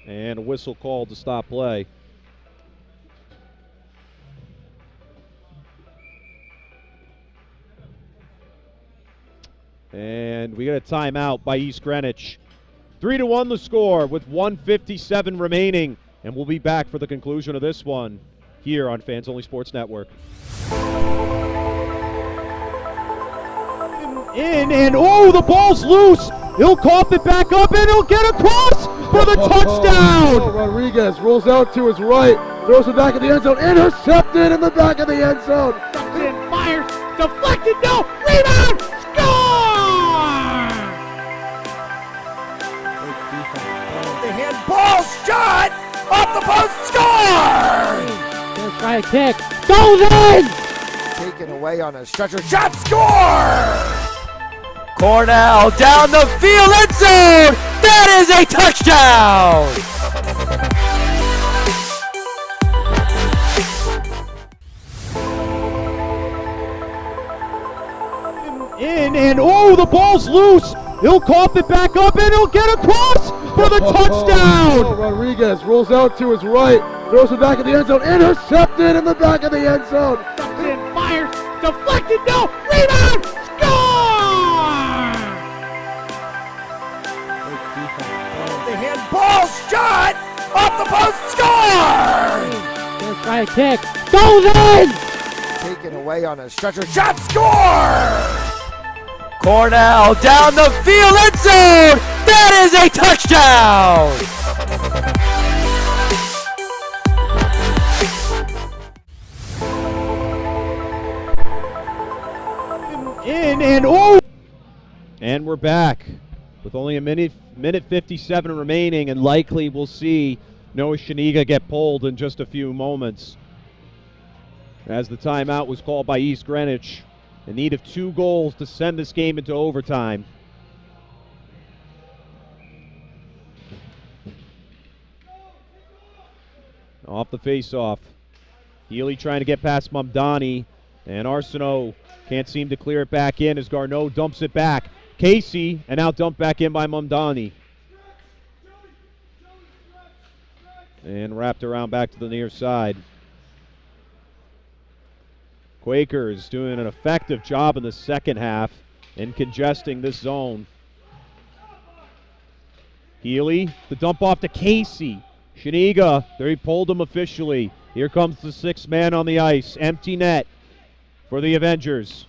And a whistle called to stop play. And we got a timeout by East Greenwich. 3-1 the score with 1:57 remaining. And we'll be back for the conclusion of this one here on Fans Only Sports Network. In, and oh, the ball's loose. He'll cough it back up, and he'll get across for the touchdown. Rodriguez rolls out to his right, throws it back in the end zone, intercepted in the back of the end zone. Comes in, fires, deflected, no, rebound, score! The handball shot off the post, score! Gonna try a kick, goes in! Taken away on a stretcher, shot, score! Cornell down the field, end zone! That is a touchdown! In and oh, the ball's loose. He'll cough it back up and he'll get across for the touchdown. Rodriguez rolls out to his right, throws it back in the end zone, intercepted in the back of the end zone. In, fires, deflected, no, rebound, score! The handball shot off the post, score! Gonna try a kick, goes in! Taken away on a stretcher, shot, score! Cornell down the field, end zone! That is a touchdown! In and oh! And we're back with only a minute 57 remaining, and likely we'll see Noah Shaniga get pulled in just a few moments, as the timeout was called by East Greenwich in need of 2 goals to send this game into overtime. Off the face-off, Healy trying to get past Mamdani, and Arsenault can't seem to clear it back in as Garneau dumps it back. Casey, and now dumped back in by Mamdani. And wrapped around back to the near side. Quakers doing an effective job in the second half in congesting this zone. Healy, the dump off to Casey. Shaniga, there he pulled him officially. Here comes the 6th man on the ice. Empty net for the Avengers.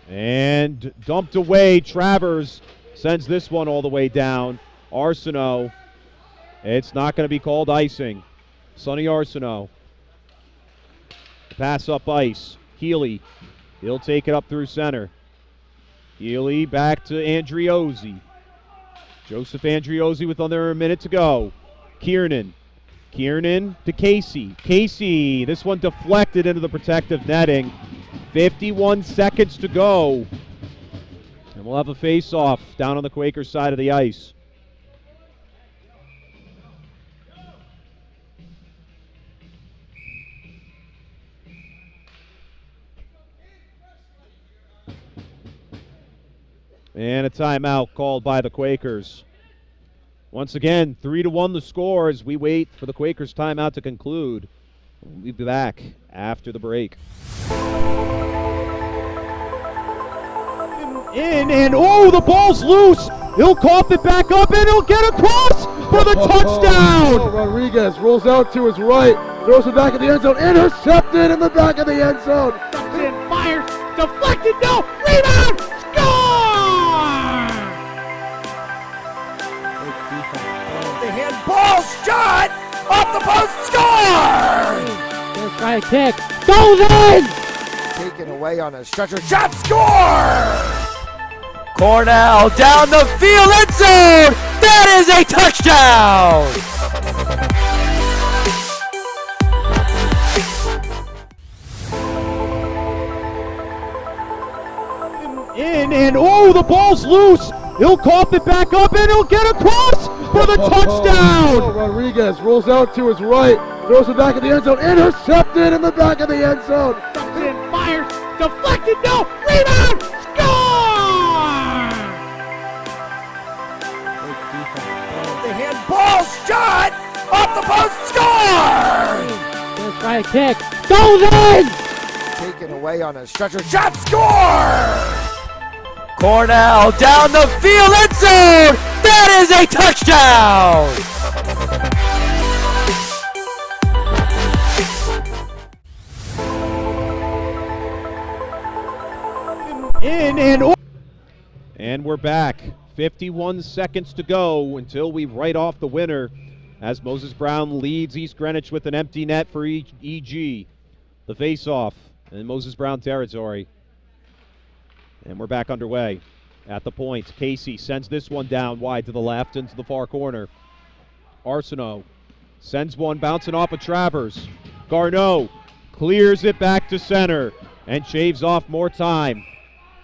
And dumped away. Travers sends this one all the way down. Arsenault. It's not going to be called icing. Sonny Arsenault. Pass up ice. Healy. He'll take it up through center. Healy back to Andriozzi. Joseph Andriozzi with under a minute to go. Kiernan. Kiernan to Casey. Casey, this one deflected into the protective netting. 51 seconds to go. And we'll have a face-off down on the Quakers side of the ice. And a timeout called by the Quakers. Once again, 3-1 the score as we wait for the Quakers timeout to conclude. We'll be back after the break. In and oh, the ball's loose. He'll cough it back up and he'll get across for the touchdown. Rodriguez rolls out to his right, throws it back in the end zone, intercepted in the back of the end zone. In, fires, deflected, no, rebound, score! The handball shot off the post, score! Gonna try a kick, goes in! Taken away on a stretcher, shot, score! Cornell down the field, end zone! That is a touchdown! In and oh, the ball's loose. He'll cough it back up and he'll get across for the touchdown. Rodriguez rolls out to his right, throws it back in the end zone, intercepted in the back of the end zone. In, fires, deflected, no, rebound, score! The handball shot off the post, score! Gonna try a kick, goes in! Taken away on a stretcher, shot, score! Cornell down the field, end zone! That is a touchdown! In and we're back. 51 seconds to go until we write off the winner as Moses Brown leads East Greenwich with an empty net for EG. The face-off in Moses Brown territory. And we're back underway at the point. Casey sends this one down wide to the left into the far corner. Arsenault sends one bouncing off of Travers. Garneau clears it back to center and shaves off more time.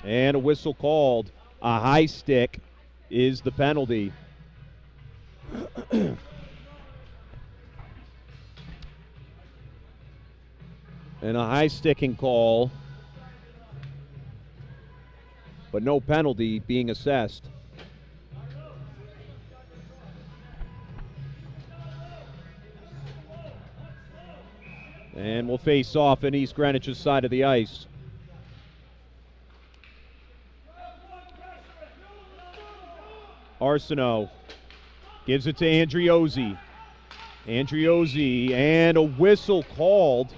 And a whistle called. A high stick is the penalty. And a high sticking call, but no penalty being assessed. And we'll face off in East Greenwich's side of the ice. Arsenault gives it to Andriozzi. Andriozzi, and a whistle called.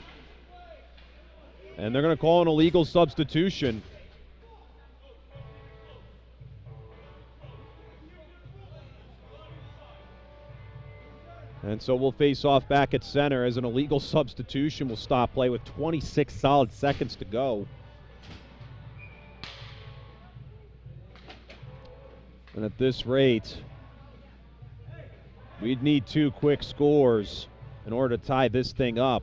And they're going to call an illegal substitution. And so we'll face off back at center as an illegal substitution will stop play with 26 solid seconds to go. And at this rate, we'd need 2 quick scores in order to tie this thing up.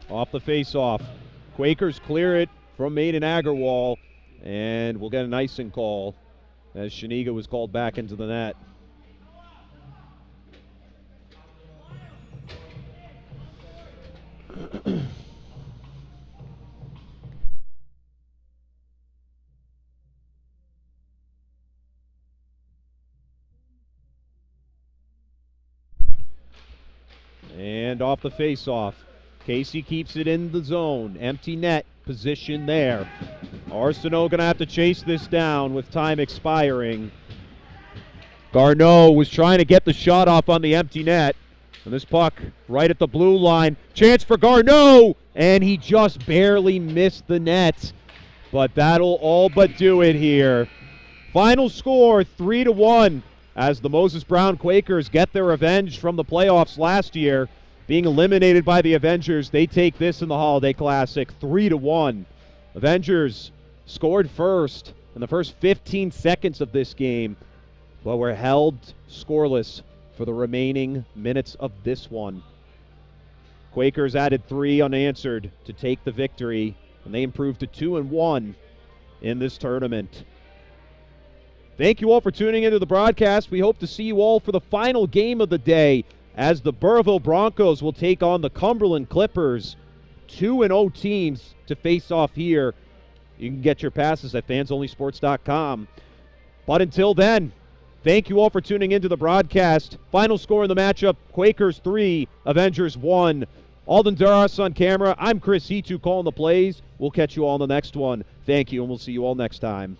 Off the face-off. Quakers clear it from Maiden Agarwal, and we'll get an icing call as Shaniga was called back into the net. And off the face-off. Casey keeps it in the zone. Empty net position there. Arsenault going to have to chase this down with time expiring. Garneau was trying to get the shot off on the empty net. And this puck right at the blue line. Chance for Garneau! And he just barely missed the net. But that'll all but do it here. Final score 3-1 as the Moses Brown Quakers get their revenge from the playoffs last year. Being eliminated by the Avengers, they take this in the Holiday Classic 3-1. Avengers scored first in the first 15 seconds of this game, but were held scoreless for the remaining minutes of this one. Quakers added 3 unanswered to take the victory, and they improved to 2-1 in this tournament. Thank you all for tuning into the broadcast. We hope to see you all for the final game of the day as the Burrillville Broncos will take on the Cumberland Clippers. 2-0 teams to face off here. You can get your passes at fansonlysports.com. But until then, thank you all for tuning into the broadcast. Final score in the matchup, Quakers 3, Avengers 1. Alden Duras on camera. I'm Chris Hitu calling the plays. We'll catch you all in the next one. Thank you, and we'll see you all next time.